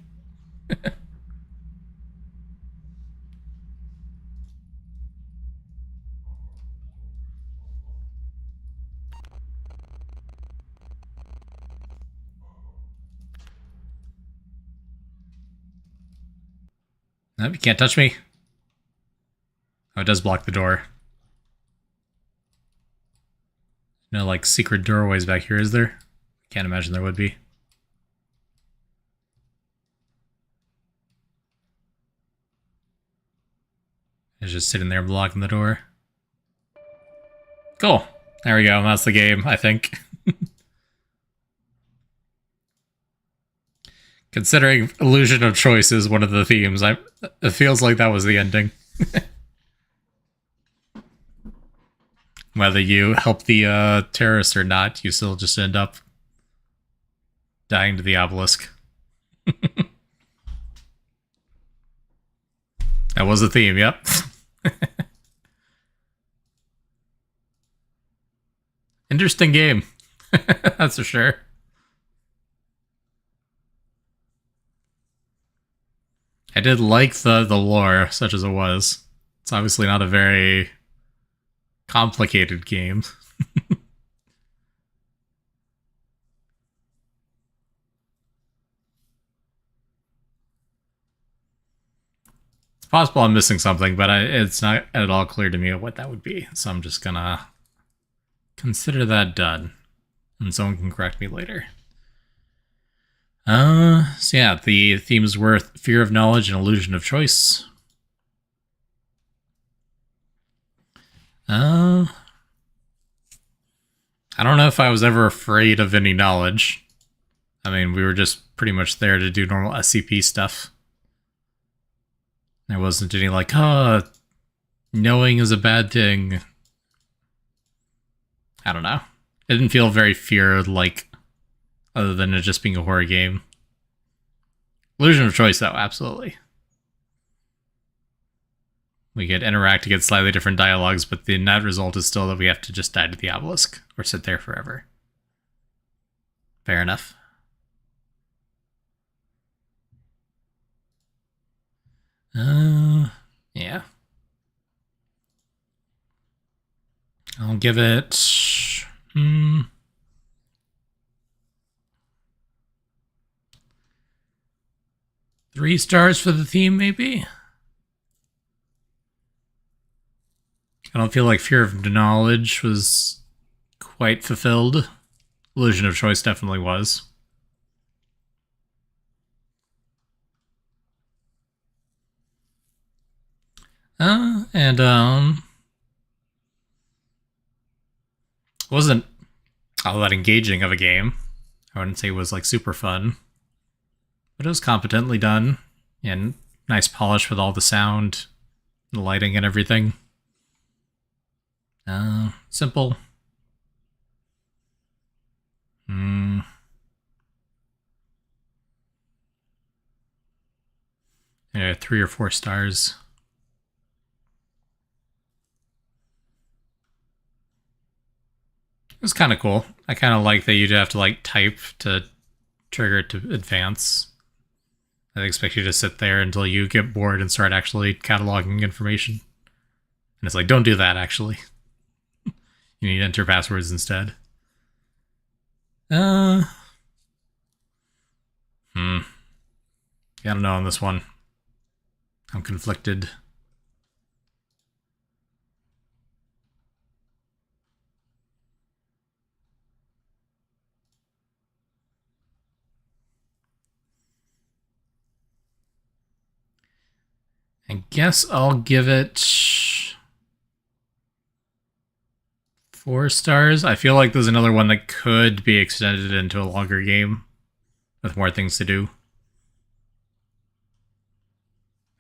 Nope, you can't touch me. Oh, it does block the door. No, like, secret doorways back here, is there? Can't imagine there would be. It's just sitting there blocking the door. Cool. There we go. That's the game, I think. Considering illusion of choice is one of the themes, it feels like that was the ending. Whether you help the terrorists or not, you still just end up dying to the obelisk. That was the theme, yep. Interesting game. That's for sure. I did like the lore, such as it was. It's obviously not a very complicated game. It's possible I'm missing something, but it's not at all clear to me what that would be. So I'm just gonna consider that done. And someone can correct me later. So yeah, the themes were fear of knowledge and illusion of choice. I don't know if I was ever afraid of any knowledge. I mean, we were just pretty much there to do normal SCP stuff. There wasn't any like, knowing is a bad thing. I don't know. It didn't feel very fear-like, other than it just being a horror game. Illusion of choice, though, absolutely. We could interact to get slightly different dialogues, but the net result is still that we have to just die to the obelisk, or sit there forever. Fair enough. Yeah. I'll give it... 3 stars for the theme, maybe? I don't feel like Fear of Knowledge was quite fulfilled. Illusion of Choice definitely was. Wasn't all that engaging of a game. I wouldn't say it was like super fun, but it was competently done and nice polish with all the sound, the lighting, and everything. Simple. Yeah, 3 or 4 stars. It was kind of cool. I kind of like that you'd have to like type to trigger it to advance. I expect you to sit there until you get bored and start actually cataloging information. And it's like, don't do that, actually. You need to enter passwords instead. Yeah, I don't know on this one. I'm conflicted. I guess I'll give it 4 stars. I feel like there's another one that could be extended into a longer game with more things to do.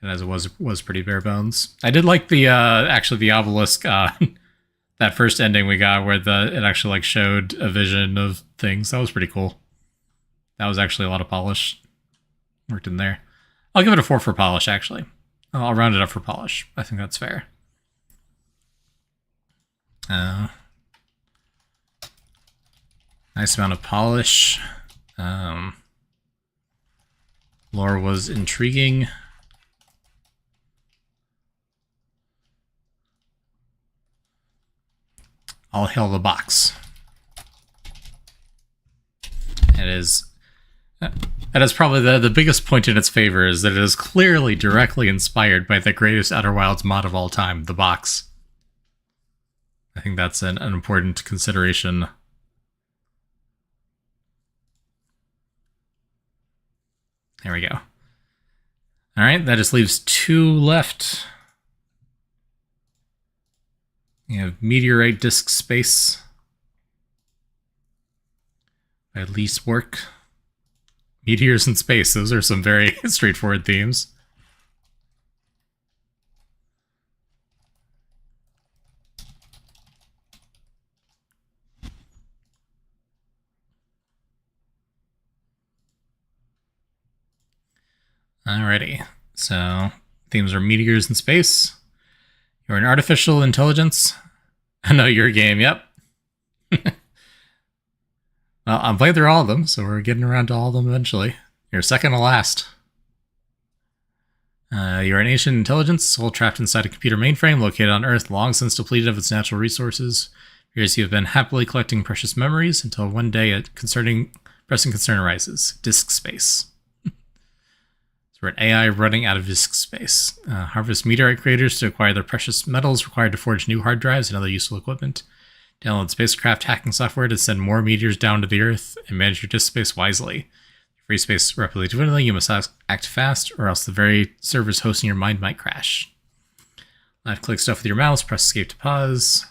And as it was pretty bare bones. I did like the actually the obelisk that first ending we got where it actually like showed a vision of things. That was pretty cool. That was actually a lot of polish worked in there. I'll give it a 4 for polish, actually. I'll round it up for polish. I think that's fair. Nice amount of polish. Lore was intriguing. All hail the box. It is... That is probably the biggest point in its favor, is that it is clearly directly inspired by the greatest Outer Wilds mod of all time, the box. I think that's an important consideration. There we go. Alright, that just leaves 2 left. You have Meteorite Disk Space by Lease Work. Meteors in space, those are some very straightforward themes. Alrighty, so themes are meteors in space. You're an artificial intelligence. I know your game, yep. Well, I'm playing through all of them, so we're getting around to all of them eventually. You're second to last. You're an ancient intelligence, soul trapped inside a computer mainframe located on Earth, long since depleted of its natural resources. Years you have been happily collecting precious memories until one day a pressing concern arises. Disk space. So we're an AI running out of disk space. Harvest meteorite craters to acquire the precious metals required to forge new hard drives and other useful equipment. Download spacecraft hacking software to send more meteors down to the Earth and manage your disk space wisely. Free space rapidly dwindling, you must act fast, or else the very servers hosting your mind might crash. Left-click stuff with your mouse, press escape to pause.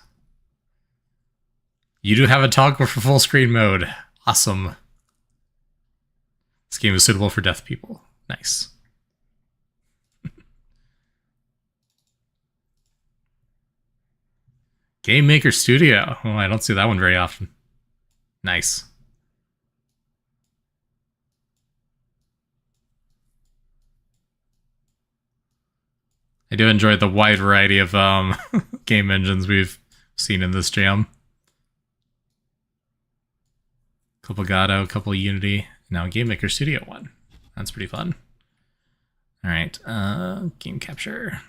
You do have a toggle for full screen mode. Awesome. This game is suitable for deaf people. Nice. Game Maker Studio. Oh, I don't see that one very often. Nice. I do enjoy the wide variety of game engines we've seen in this jam. Couple Godot, couple Unity, now Game Maker Studio 1. That's pretty fun. Alright, game capture.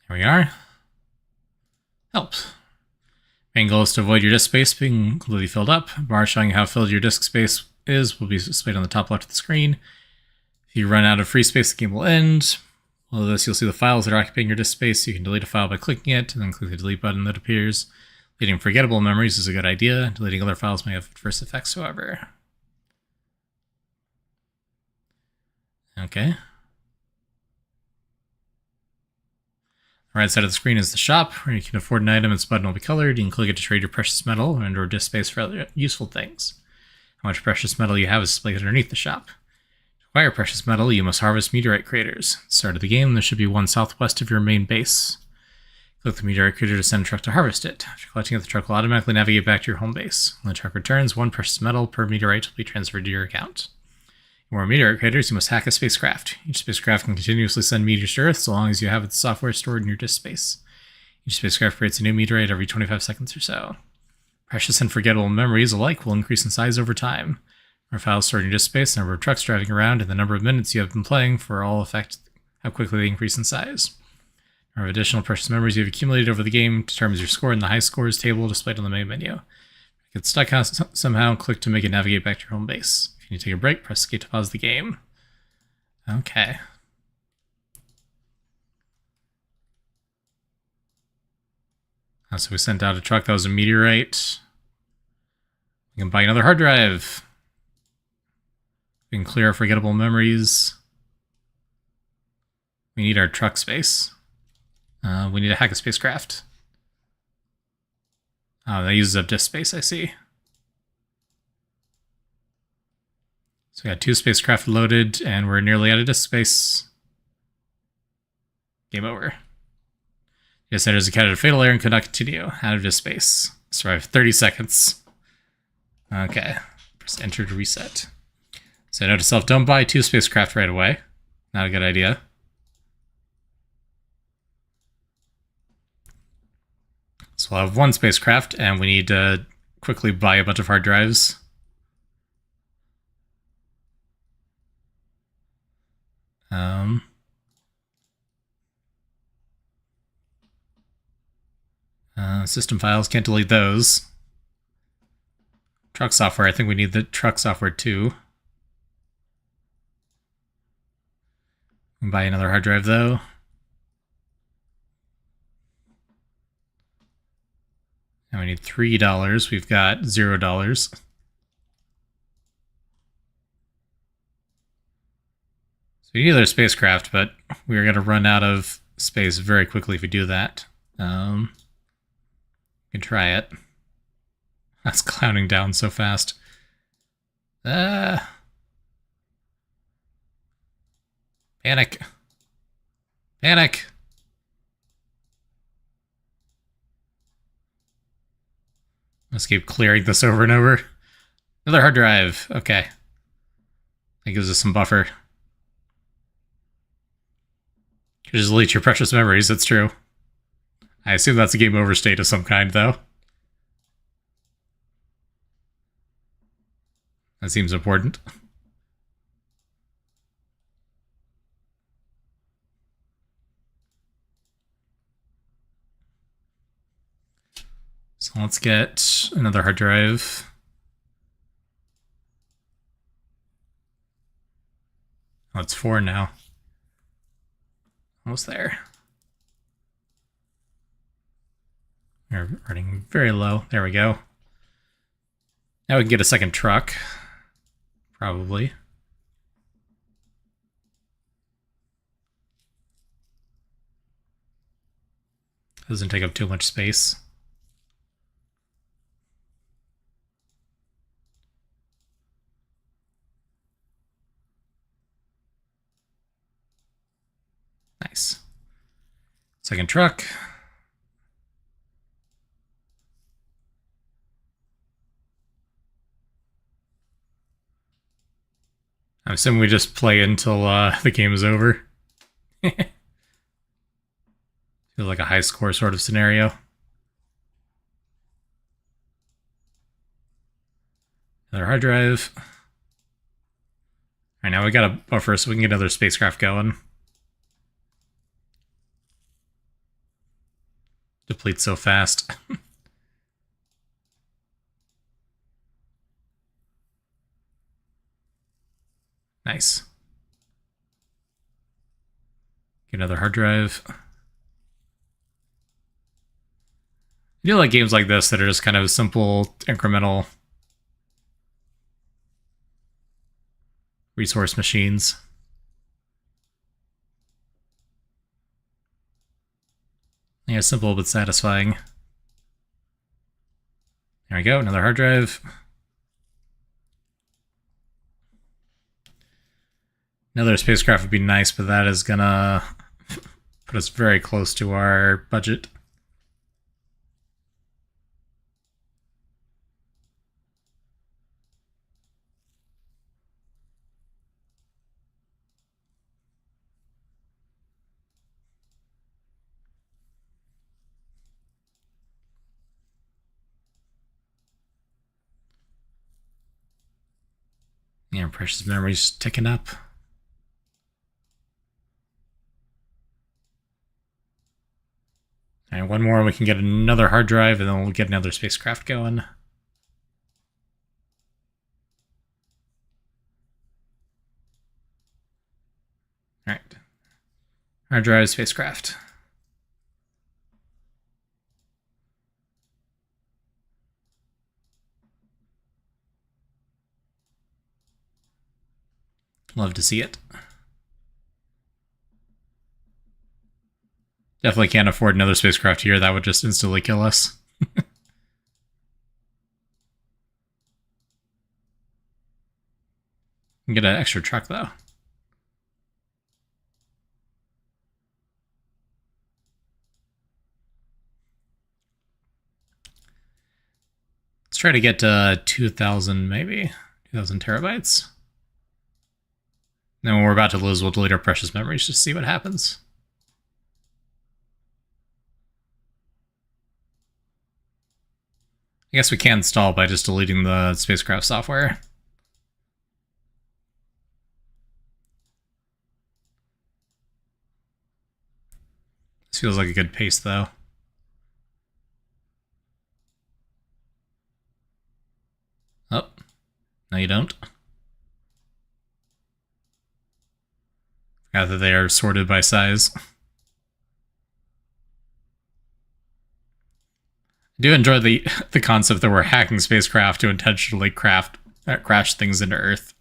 There we are. Help. Main goal is to avoid your disk space being completely filled up. A bar showing how filled your disk space is will be displayed on the top left of the screen. If you run out of free space, the game will end. Below this, you'll see the files that are occupying your disk space. You can delete a file by clicking it, and then click the delete button that appears. Deleting forgettable memories is a good idea. Deleting other files may have adverse effects, however. Okay. The right side of the screen is the shop, where you can afford an item. Its button will be colored. You can click it to trade your precious metal and/or disk space for other useful things. How much precious metal you have is displayed underneath the shop. To acquire precious metal, you must harvest meteorite craters. At the start of the game, there should be one southwest of your main base. Click the meteorite crater to send a truck to harvest it. After collecting it, the truck will automatically navigate back to your home base. When the truck returns, 1 precious metal per meteorite will be transferred to your account. For more meteorite craters, you must hack a spacecraft. Each spacecraft can continuously send meteors to Earth so long as you have its software stored in your disk space. Each spacecraft creates a new meteorite every 25 seconds or so. Precious and forgettable memories alike will increase in size over time. More files stored in your disk space, the number of trucks driving around, and the number of minutes you have been playing for all affect how quickly they increase in size. The number of additional precious memories you have accumulated over the game determines your score in the high scores table displayed on the main menu. If you get stuck somehow, click to make it navigate back to your home base. If you need to take a break, press escape to pause the game. Okay. So we sent out a truck that was a meteorite. We can buy another hard drive. We can clear our forgettable memories. We need our truck space. We need to hack a spacecraft. Oh, that uses up disk space, I see. So we got 2 spacecraft loaded, and we're nearly out of disk space. Game over. Yes, there's a cat a fatal error and could not continue. Out of disk space. Survived 30 seconds. Okay. Press enter to reset. So note to self, don't buy 2 spacecraft right away. Not a good idea. So we'll have 1 spacecraft, and we need to quickly buy a bunch of hard drives. System files, can't delete those. Truck software, I think we need the truck software too. We can buy another hard drive though. And we need $3. We've got $0. So we need another spacecraft, but we're going to run out of space very quickly if we do that. We can try it. That's clowning down so fast. Panic. Panic. Let's keep clearing this over and over. Another hard drive. Okay. That gives us some buffer. You just delete your precious memories, that's true. I assume that's a game over state of some kind, though. That seems important. So let's get another hard drive. Oh, it's 4 now. Almost there. We're running very low. There we go. Now we can get a second truck. Probably. Doesn't take up too much space. Nice. Second truck. I'm assuming we just play until the game is over. Feels like a high score sort of scenario. Another hard drive. Alright, now we got a buffer so we can get another spacecraft going. Depletes so fast. Nice. Get another hard drive. I do like games like this that are just kind of simple, incremental resource machines. Yeah, simple but satisfying. There we go, another hard drive. Another spacecraft would be nice, but that is gonna put us very close to our budget. Yeah, precious memories ticking up. All right, one more, and we can get another hard drive, and then we'll get another spacecraft going. All right. Hard drive, spacecraft. Love to see it. Definitely can't afford another spacecraft here. That would just instantly kill us. Get an extra truck, though. Let's try to get to 2,000, maybe. 2,000 terabytes. Then when we're about to lose, we'll delete our precious memories just to see what happens. I guess we can stall by just deleting the spacecraft software. This feels like a good pace, though. Oh, no you don't. Forgot that they are sorted by size. I do enjoy the concept that we're hacking spacecraft to intentionally crash things into Earth.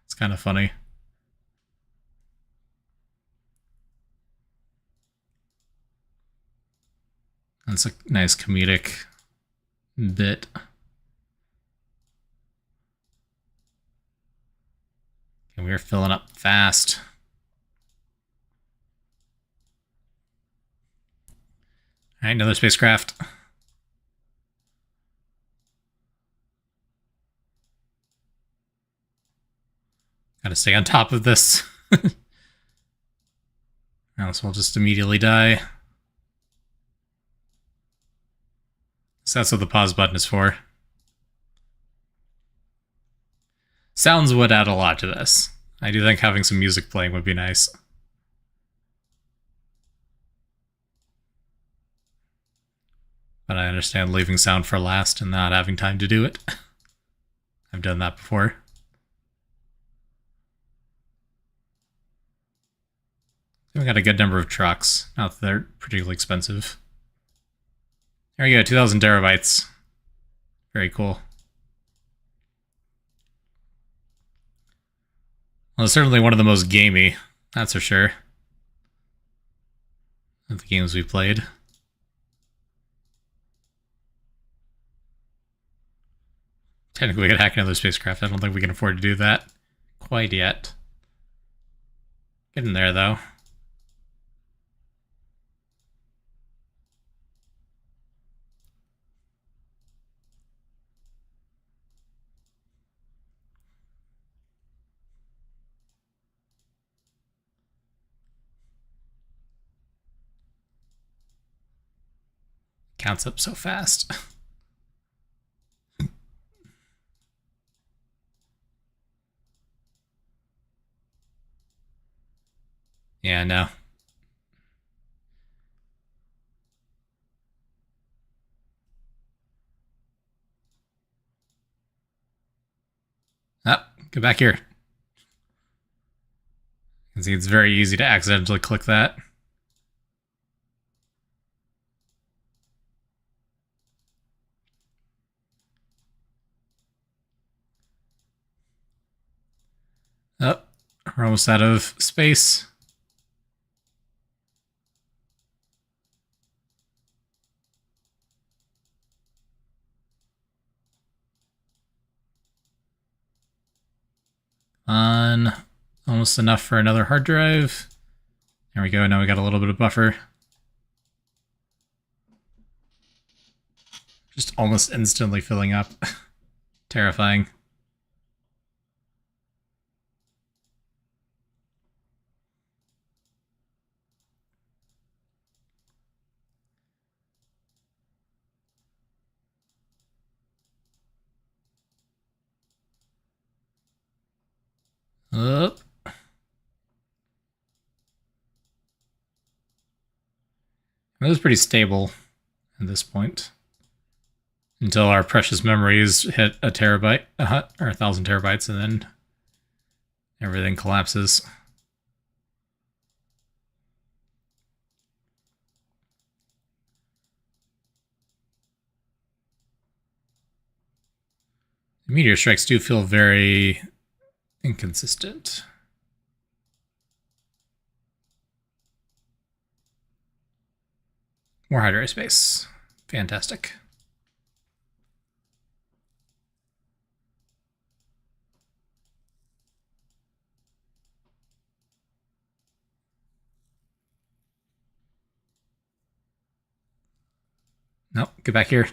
It's kind of funny. That's a nice comedic bit. And we're filling up fast. All right, another spacecraft. Gotta stay on top of this. Else we'll just immediately die. So that's what the pause button is for. Sounds would add a lot to this. I do think having some music playing would be nice. But I understand leaving sound for last and not having time to do it. I've done that before. We got a good number of trucks. Not that they're particularly expensive. There we go, 2,000 terabytes. Very cool. Well, it's certainly one of the most gamey, that's for sure, of the games we played. Technically, we could hack another spacecraft. I don't think we can afford to do that quite yet. Get in there, though. Counts up so fast. Yeah, no. get back here. You can see it's very easy to accidentally click that. Oh, we're almost out of space. On. Almost enough for another hard drive. There we go, now we got a little bit of buffer. Just almost instantly filling up. Terrifying. Up. It was pretty stable at this point. Until our precious memories hit a terabyte, or 1,000 terabytes, and then everything collapses. The meteor strikes do feel very inconsistent. More hard drive space. Fantastic. Nope, get back here.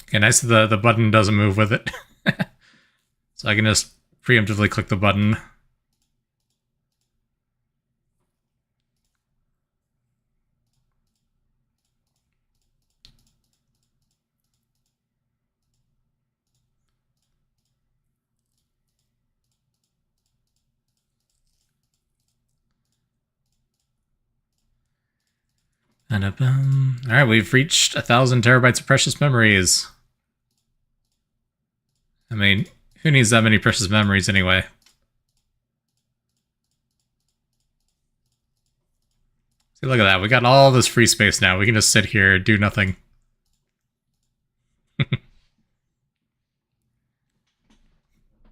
Okay, nice that the button doesn't move with it. So I can just preemptively click the button. Alright, we've reached 1,000 terabytes of precious memories. I mean, who needs that many precious memories anyway? See, look at that. We got all this free space now. We can just sit here and do nothing. It's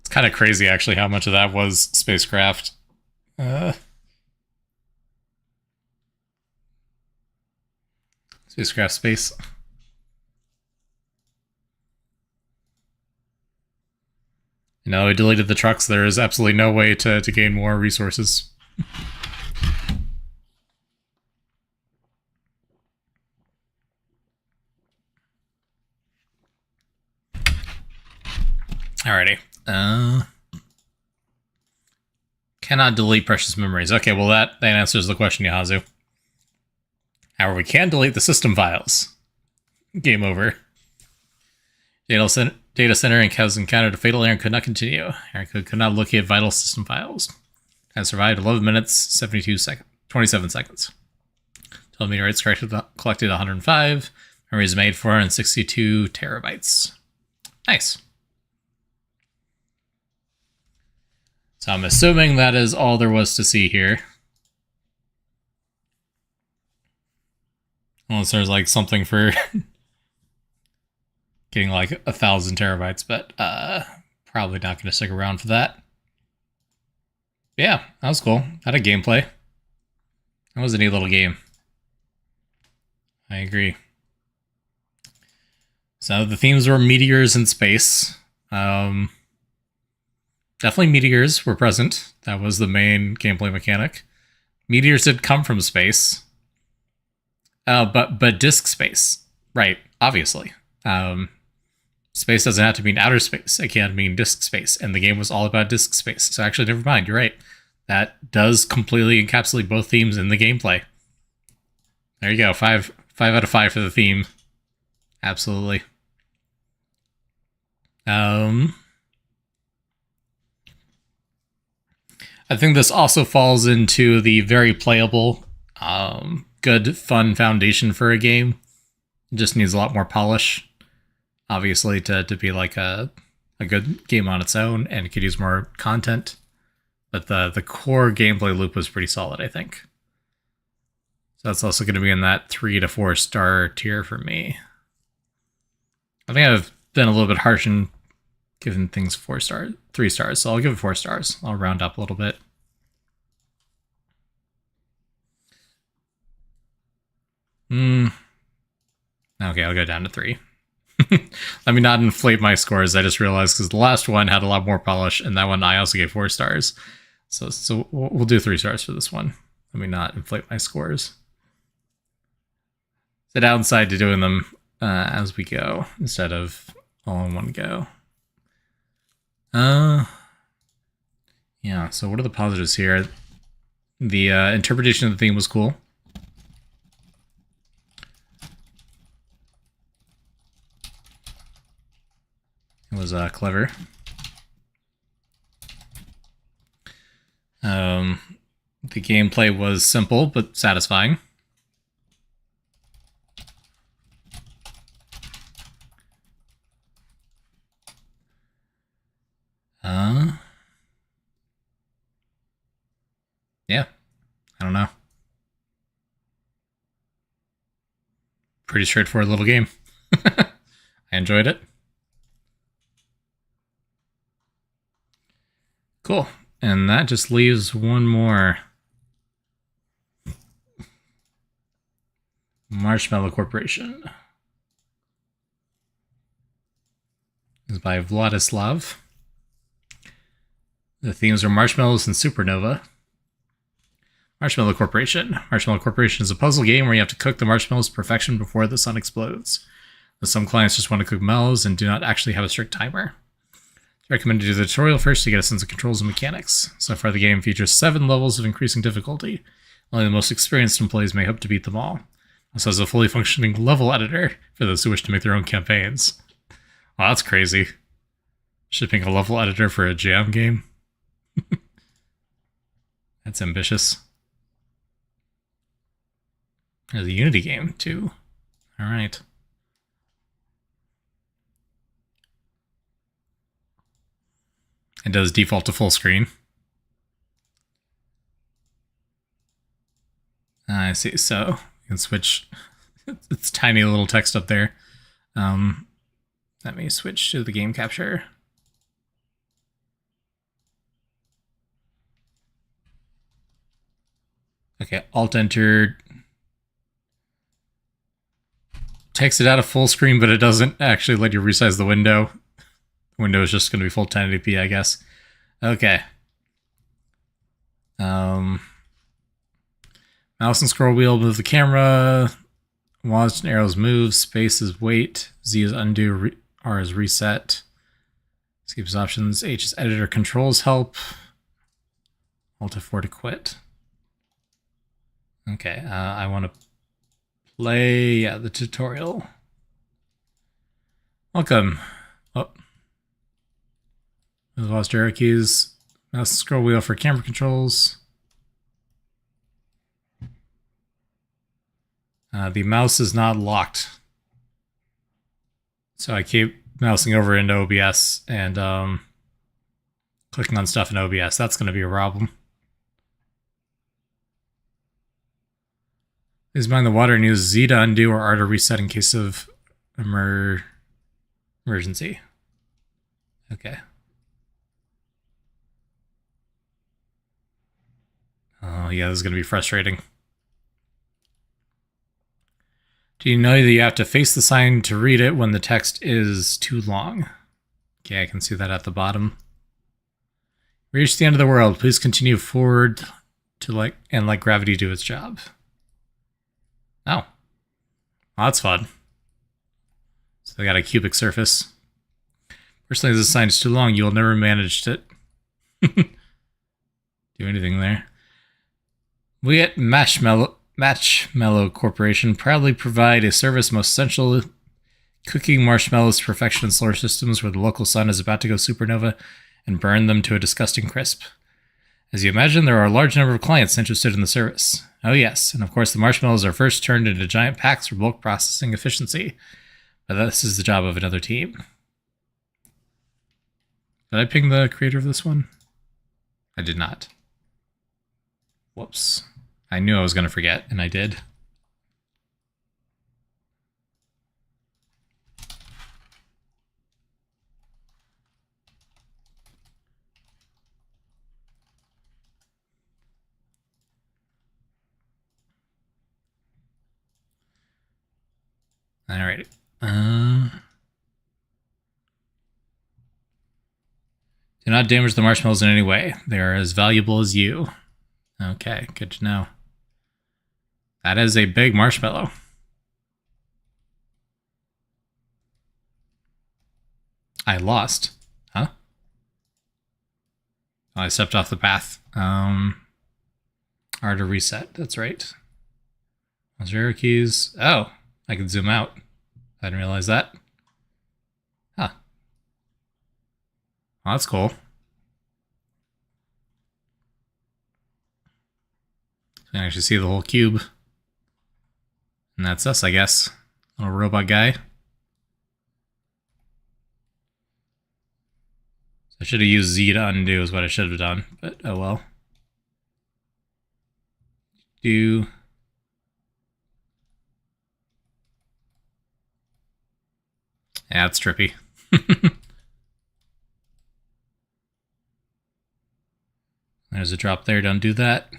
kind of crazy, actually, how much of that was spacecraft. Spacecraft space. You know, we deleted the trucks. There is absolutely no way to gain more resources. Alrighty. Cannot delete precious memories. Okay, well that answers the question, Yahazu. However, we can delete the system files. Game over. Data center has encountered a fatal error and could not continue. Error could not locate vital system files. Has survived 11 minutes, 27 seconds. Total meteorites collected 105. Memories made 462 terabytes. Nice. So I'm assuming that is all there was to see here. Unless there's like something for getting like 1,000 terabytes, but probably not going to stick around for that. Yeah, that was cool. Had a gameplay. That was a neat little game. I agree. So the themes were meteors in space. Definitely meteors were present. That was the main gameplay mechanic. Meteors did come from space. But disk space. Right, obviously. Space doesn't have to mean outer space. It can mean disk space. And the game was all about disk space. So actually, never mind. You're right. That does completely encapsulate both themes in the gameplay. There you go. 5 out of 5 for the theme. Absolutely. I think this also falls into the very playable, good, fun foundation for a game. It just needs a lot more polish, obviously, to be like a good game on its own, and it could use more content. But the core gameplay loop was pretty solid, I think. So that's also going to be in that 3 to 4 star tier for me. I think I've been a little bit harsh in giving things 3 stars, so I'll give it 4 stars. I'll round up a little bit. Okay, I'll go down to 3. Let me not inflate my scores. I just realized because the last one had a lot more polish, and that one I also gave 4 stars. So we'll do 3 stars for this one. Let me not inflate my scores. The downside to doing them as we go instead of all in one go. Yeah, so what are the positives here? The interpretation of the theme was cool. It was clever. The gameplay was simple but satisfying. Yeah, I don't know. Pretty straightforward little game. I enjoyed it. Cool. And that just leaves one more. Marshmallow Corporation. It's by Vladislav. The themes are marshmallows and supernova. Marshmallow Corporation. Marshmallow Corporation is a puzzle game where you have to cook the marshmallows to perfection before the sun explodes. Some clients just want to cook mallows and do not actually have a strict timer. It's recommended to do the tutorial first to get a sense of controls and mechanics. So far, the game features 7 levels of increasing difficulty. Only the most experienced employees may hope to beat them all. It also has a fully functioning level editor for those who wish to make their own campaigns. Wow, that's crazy. Shipping a level editor for a jam game? That's ambitious. There's a Unity game, too. Alright. It does default to full screen. I see, so you can switch. It's tiny little text up there. Let me switch to the game capture. Okay, Alt-Enter takes it out of full screen, but it doesn't actually let you resize the window. The window is just going to be full 1080p, I guess. Okay. Mouse and scroll wheel move the camera. Watch and arrows move. Space is wait. Z is undo. R is reset. Escape is options. H is editor controls help. Alt F4 to quit. Okay, I want to play the tutorial. Welcome. Oh. Lost arrow keys. Mouse and scroll wheel for camera controls. The mouse is not locked. So I keep mousing over into OBS and clicking on stuff in OBS. That's going to be a problem. Please mind the water and use Z to undo or R to reset in case of emergency. Okay. Oh yeah, this is going to be frustrating. Do you know that you have to face the sign to read it when the text is too long? Okay, I can see that at the bottom. Reach the end of the world. Please continue forward to let gravity do its job. Oh. Well, that's fun. So they got a cubic surface. Personally, this sign is too long. You'll never manage to do anything there. We at Marshmallow Corporation proudly provide a service most essential: cooking marshmallows to perfection in solar systems where the local sun is about to go supernova and burn them to a disgusting crisp. As you imagine, there are a large number of clients interested in the service. Oh yes, and of course the marshmallows are first turned into giant packs for bulk processing efficiency. But this is the job of another team. Did I ping the creator of this one? I did not. Whoops. I knew I was going to forget, and I did. Alrighty. Do not damage the marshmallows in any way. They are as valuable as you. Okay, good to know. That is a big marshmallow. I lost. Huh? Oh, I stepped off the path. R to reset. That's right. Those arrow keys. Oh, I can zoom out. I didn't realize that. Huh. Well, that's cool. So you can actually see the whole cube. And that's us, I guess. Little robot guy. So I should have used Z to undo is what I should have done, but oh well. Yeah, it's trippy. There's a drop there, don't do that.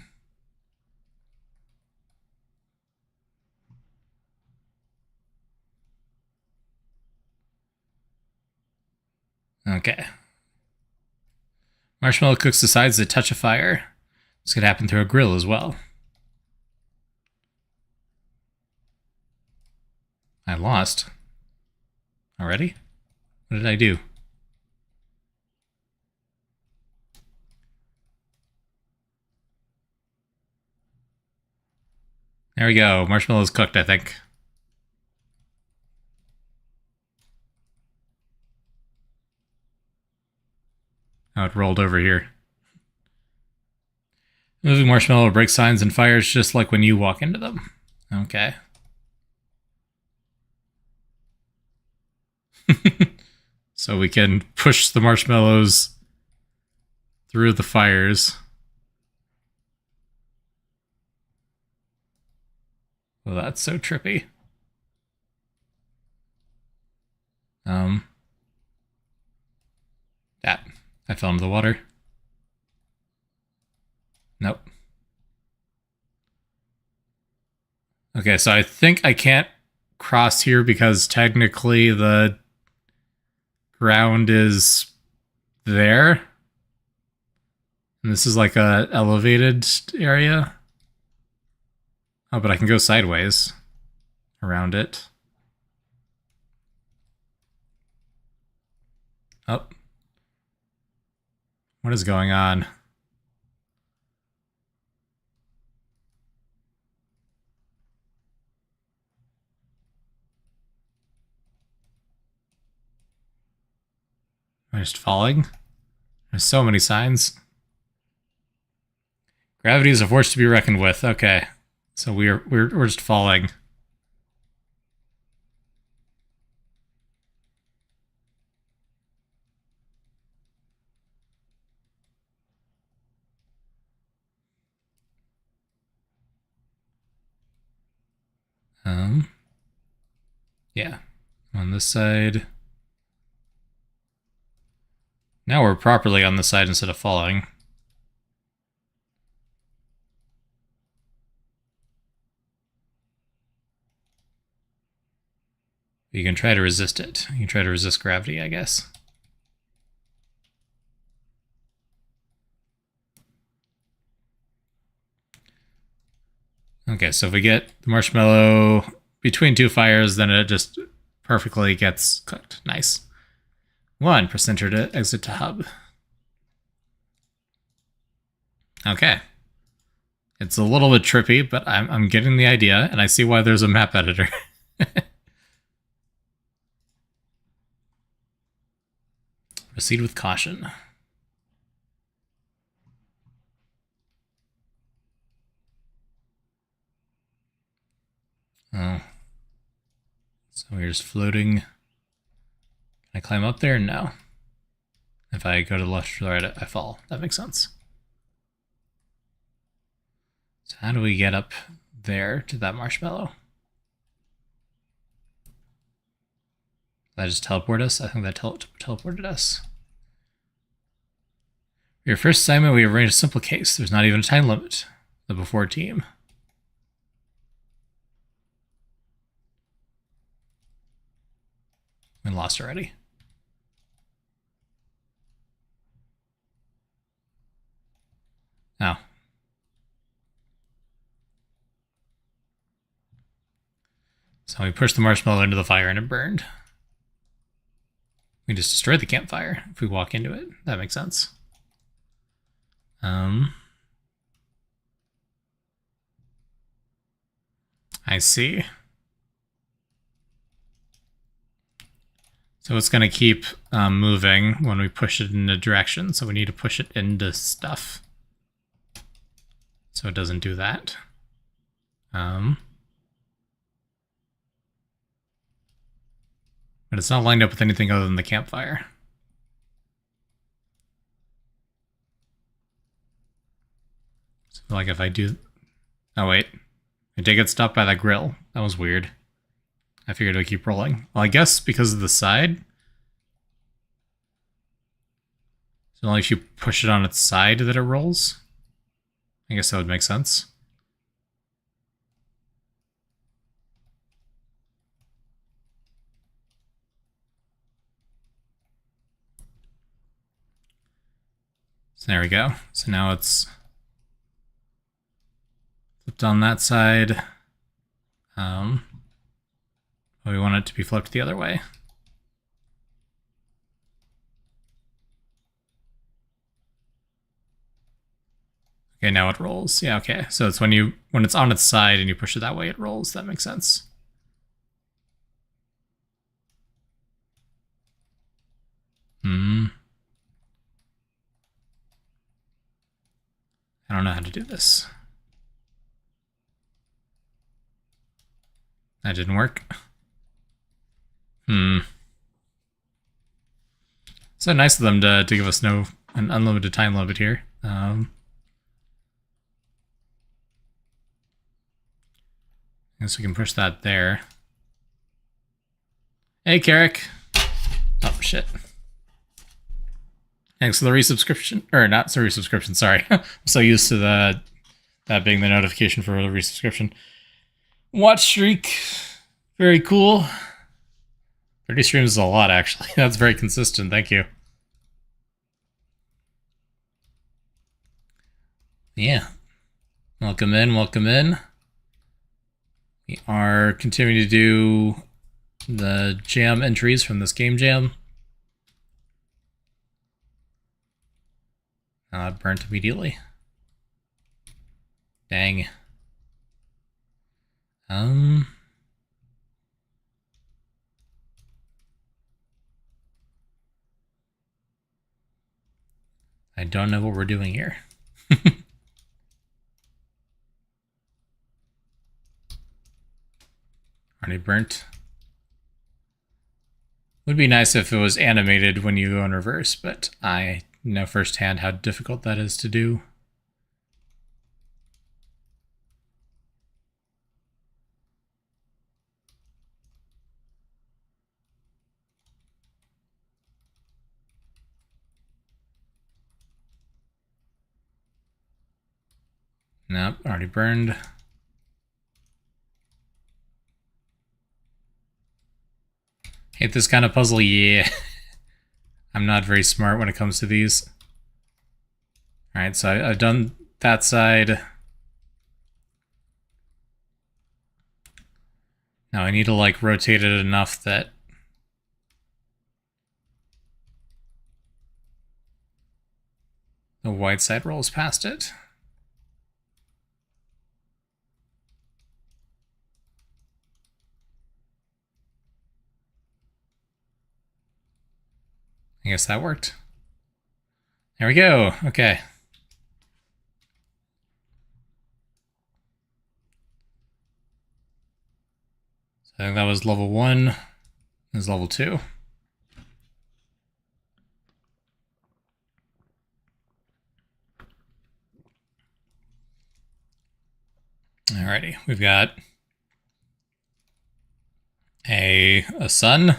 Okay. Marshmallow cooks the sides that touch a fire. This could happen through a grill as well. I lost. Already? What did I do? There we go. Marshmallow's cooked, I think. Oh, it rolled over here. Moving marshmallow breaks signs and fires just like when you walk into them. Okay. So we can push the marshmallows through the fires. Well, that's so trippy. That. I fell into the water. Nope. Okay, so I think I can't cross here because technically the ground is there. And this is like a elevated area. Oh, but I can go sideways around it. Oh. What is going on? Am I just falling? There's so many signs. Gravity is a force to be reckoned with. Okay. So we're just falling. Yeah. On this side. Now we're properly on this side instead of falling. You can try to resist it. You can try to resist gravity, I guess. Okay, so if we get the marshmallow between two fires, then it just perfectly gets cooked. Nice. 1, press enter to exit to hub. Okay. It's a little bit trippy, but I'm getting the idea, and I see why there's a map editor. Proceed with caution. Oh. So we're just floating. Can I climb up there? No. If I go to the left or right, I fall. That makes sense. So how do we get up there to that marshmallow? Did that just teleport us? I think that teleported us. For your first assignment, we arranged a simple case. There's not even a time limit. The before team. We lost already. Oh. So we pushed the marshmallow into the fire and it burned. We just destroyed the campfire if we walk into it. That makes sense. I see. So it's going to keep moving when we push it in a direction. So we need to push it into stuff. So it doesn't do that. But it's not lined up with anything other than the campfire. So like if I do... Oh, wait. I did get stopped by that grill. That was weird. I figured it would keep rolling. Well, I guess because of the side. So only if you push it on its side that it rolls. I guess that would make sense. So there we go. So now it's flipped on that side. We want it to be flipped the other way. Okay, now it rolls. Yeah, okay. So it's when it's on its side and you push it that way, it rolls. That makes sense. I don't know how to do this. That didn't work. So nice of them to give us an unlimited time limit here. I guess we can push that there. Hey, Carrick. Oh, shit. Thanks for the resubscription. Or not the resubscription, sorry. I'm so used to that being the notification for the resubscription. Watch streak. Very cool. 30 streams is a lot, actually. That's very consistent. Thank you. Yeah. Welcome in, welcome in. We are continuing to do the jam entries from this game jam. It burnt immediately. Dang. I don't know what we're doing here. Already burnt. Would be nice if it was animated when you go in reverse, but I know firsthand how difficult that is to do. Nope, already burned. Hate this kind of puzzle, yeah. I'm not very smart when it comes to these. Alright, so I've done that side. Now I need to like rotate it enough that the white side rolls past it. I guess that worked. There we go. Okay. I think that was level 1. This is level 2. Alrighty, we've got a sun.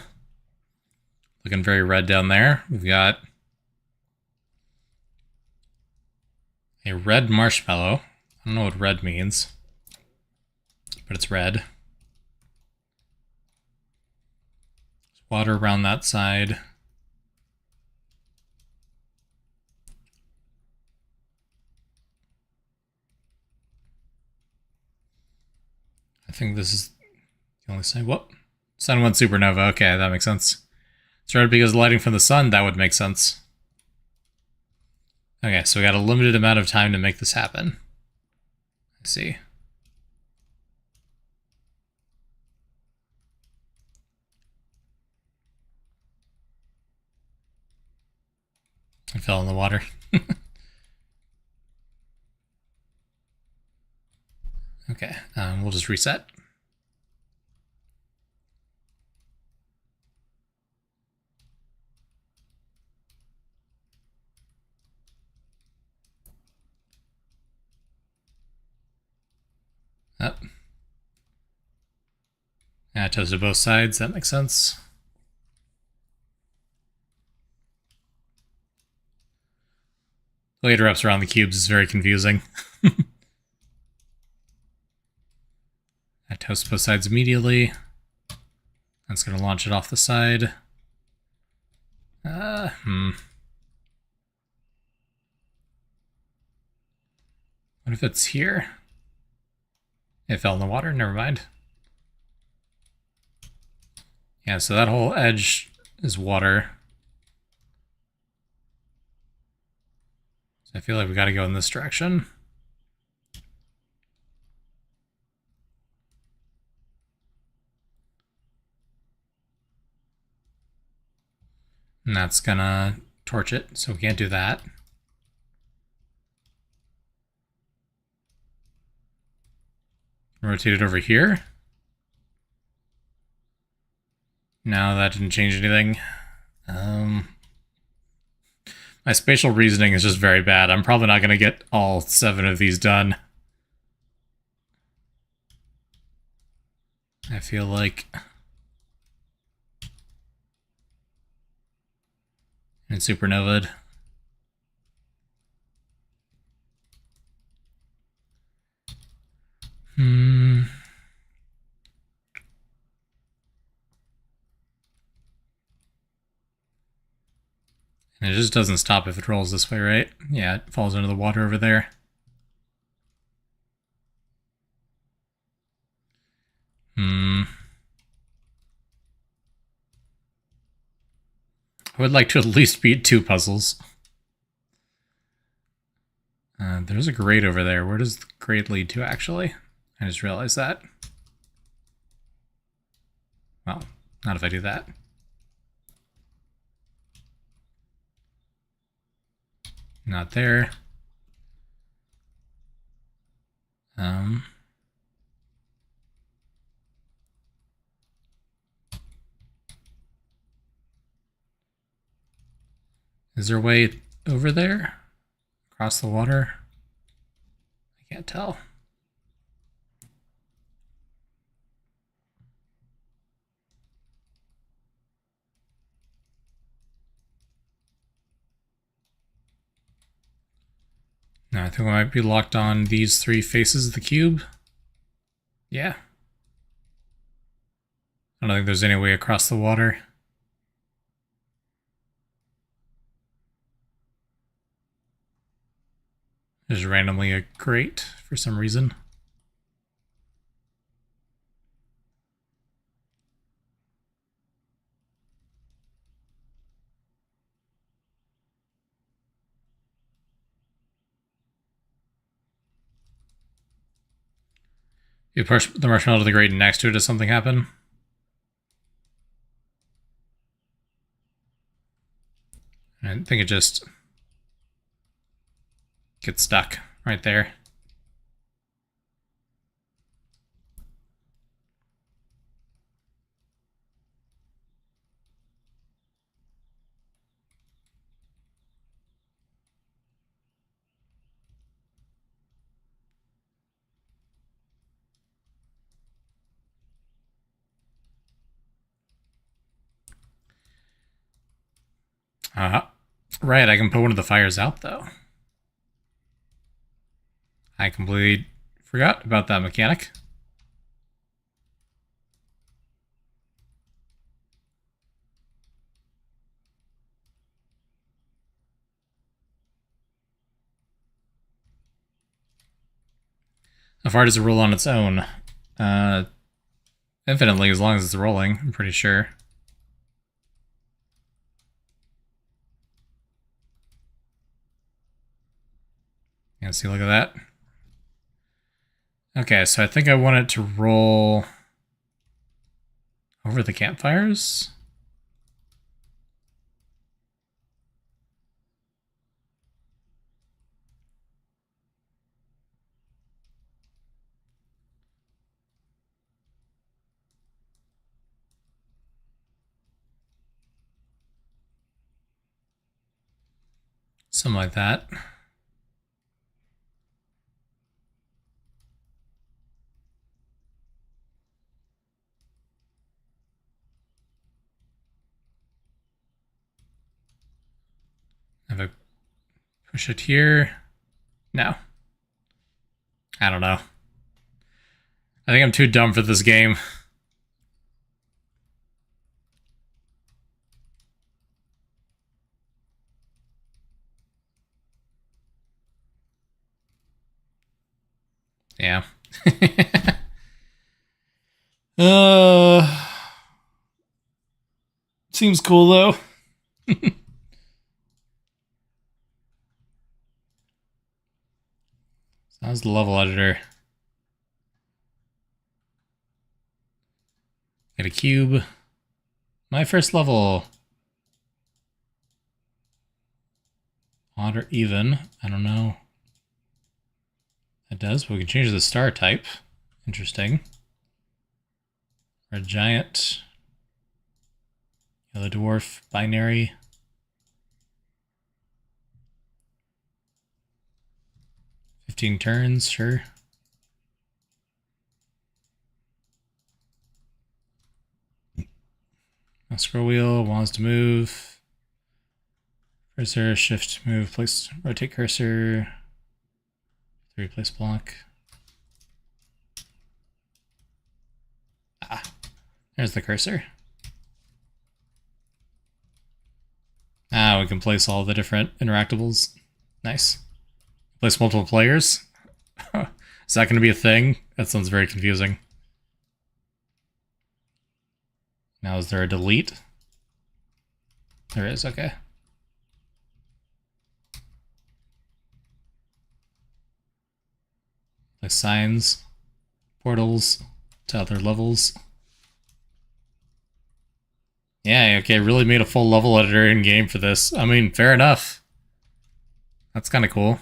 Looking very red down there. We've got a red marshmallow. I don't know what red means, but it's red. There's water around that side. I think this is the only side. What? Sun 1 supernova. Okay, that makes sense. It's red because of lighting from the sun. That would make sense. Okay, so we got a limited amount of time to make this happen. I see. I fell in the water. Okay, we'll just reset. Up. Yeah, I toasted both sides. That makes sense. The way it wraps around the cubes is very confusing. I toast both sides immediately. That's going to launch it off the side. What if it's here? It fell in the water. Never mind. Yeah, so that whole edge is water. So I feel like we got to go in this direction. And that's gonna torch it, so we can't do that. Rotate it over here. No, that didn't change anything. My spatial reasoning is just very bad. I'm probably not going to get all 7 of these done. I feel like... And supernovaed. And it just doesn't stop if it rolls this way, right? Yeah, it falls into the water over there. I would like to at least beat 2 puzzles. There's a grate over there. Where does the grate lead to, actually? I just realized that. Well, not if I do that. Not there. Is there a way over there? Across the water? I can't tell. No, I think we might be locked on these 3 faces of the cube. Yeah. I don't think there's any way across the water. There's randomly a grate for some reason. You push the marshmallow to the grate and next to it, does something happen? I think it just gets stuck right there. Right, I can put one of the fires out, though. I completely forgot about that mechanic. How far does it roll on its own? Infinitely, as long as it's rolling, I'm pretty sure. Yeah, see, look at that. Okay, so I think I want it to roll over the campfires. Something like that. If I push it here, no. I don't know. I think I'm too dumb for this game. Yeah. Seems cool though. How's the level editor? Get a cube. My first level. Odd or even. I don't know. It does, but we can change the star type. Interesting. Red giant. Yellow dwarf. Binary. $15 turns, sure. Now scroll wheel, wants to move. Cursor, shift, move, place, rotate cursor. 3 place block. Ah, there's the cursor. Ah, we can place all the different interactables. Nice. Place multiple players? Is that going to be a thing? That sounds very confusing. Now, is there a delete? There is, okay. Like signs, portals to other levels. Yeah, okay, really made a full level editor in game for this. I mean, fair enough. That's kind of cool.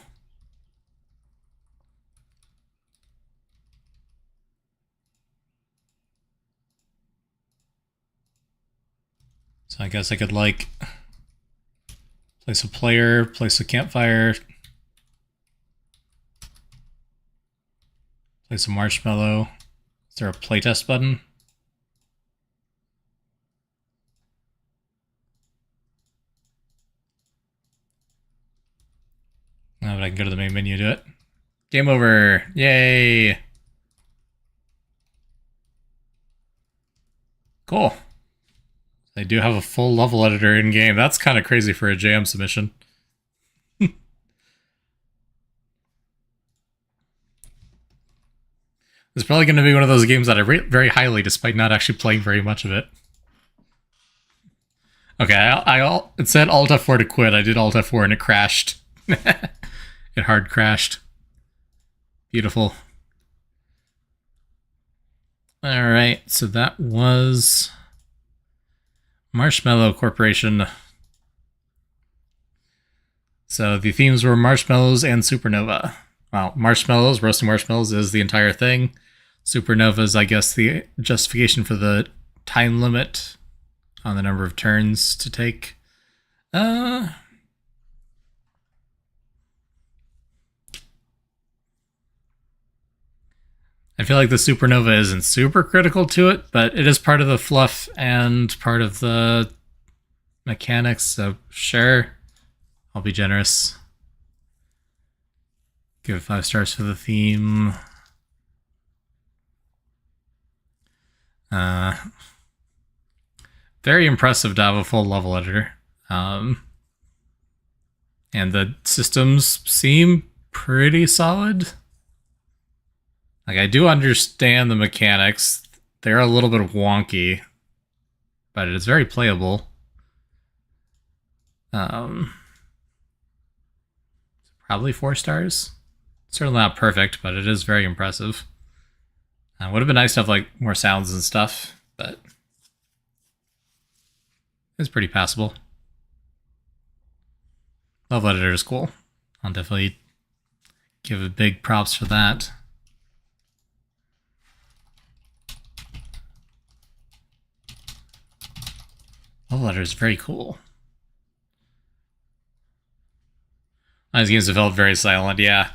So I guess I could, like, place a player, place a campfire, place a marshmallow. Is there a playtest button? No, but I can go to the main menu to do it. Game over. Yay. Cool. They do have a full level editor in game. That's kind of crazy for a JM submission. It's probably going to be one of those games that I rate very highly despite not actually playing very much of it. Okay, it said Alt F4 to quit. I did Alt F4 and it crashed. It hard crashed. Beautiful. Alright, so that was Marshmallow Corporation. So the themes were marshmallows and supernova. Well, marshmallows, roasting marshmallows is the entire thing. Supernova is, I guess, the justification for the time limit on the number of turns to take. I feel like the supernova isn't super critical to it, but it is part of the fluff and part of the mechanics, so sure. I'll be generous. Give it 5 stars for the theme. Very impressive to have a full level editor. And the systems seem pretty solid. Like, I do understand the mechanics. They're a little bit wonky, but it's very playable. Probably 4 stars. Certainly not perfect, but it is very impressive. Would have been nice to have like more sounds and stuff, but it's pretty passable. Level editor is cool. I'll definitely give it big props for that. Level editor is very cool. These games have felt very silent, yeah.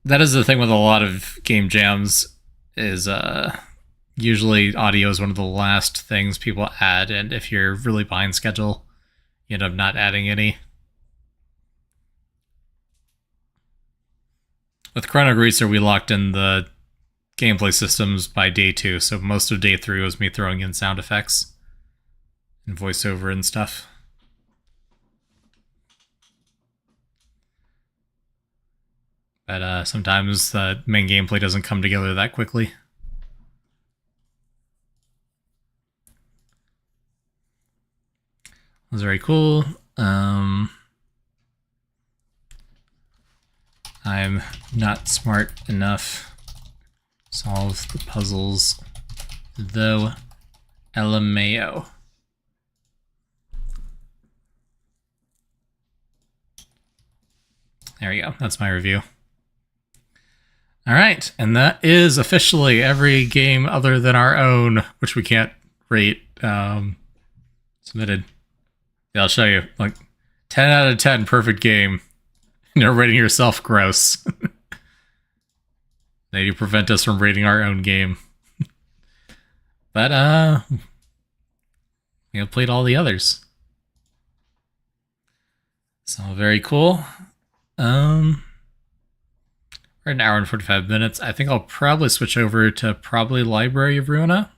That is the thing with a lot of game jams, is usually audio is one of the last things people add, and if you're really behind schedule, you end up not adding any. With Chrono Greaser, we locked in the gameplay systems by day 2, so most of day 3 was me throwing in sound effects and voiceover and stuff. But sometimes the main gameplay doesn't come together that quickly. That was very cool. I'm not smart enough to solve the puzzles, though. LMAO. There we go. That's my review. All right, and that is officially every game other than our own, which we can't rate, submitted. Yeah, I'll show you. Like, 10 out of 10, perfect game. You're rating yourself gross. They do prevent us from rating our own game. But, we have played all the others. So, very cool. We're at an hour and 45 minutes. I think I'll probably switch over to probably Library of Ruina.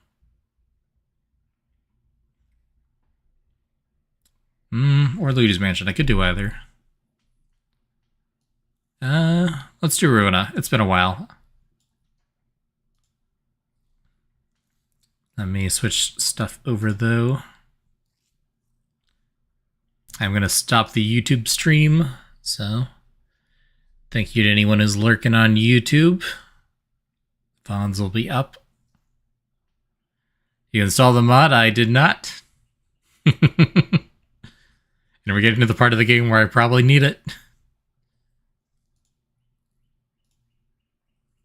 Or Luigi's Mansion. I could do either. Let's do Ruina. It's been a while. Let me switch stuff over, though. I'm going to stop the YouTube stream, so thank you to anyone who's lurking on YouTube. Fonz will be up. You installed the mod? I did not. And we're getting to the part of the game where I probably need it.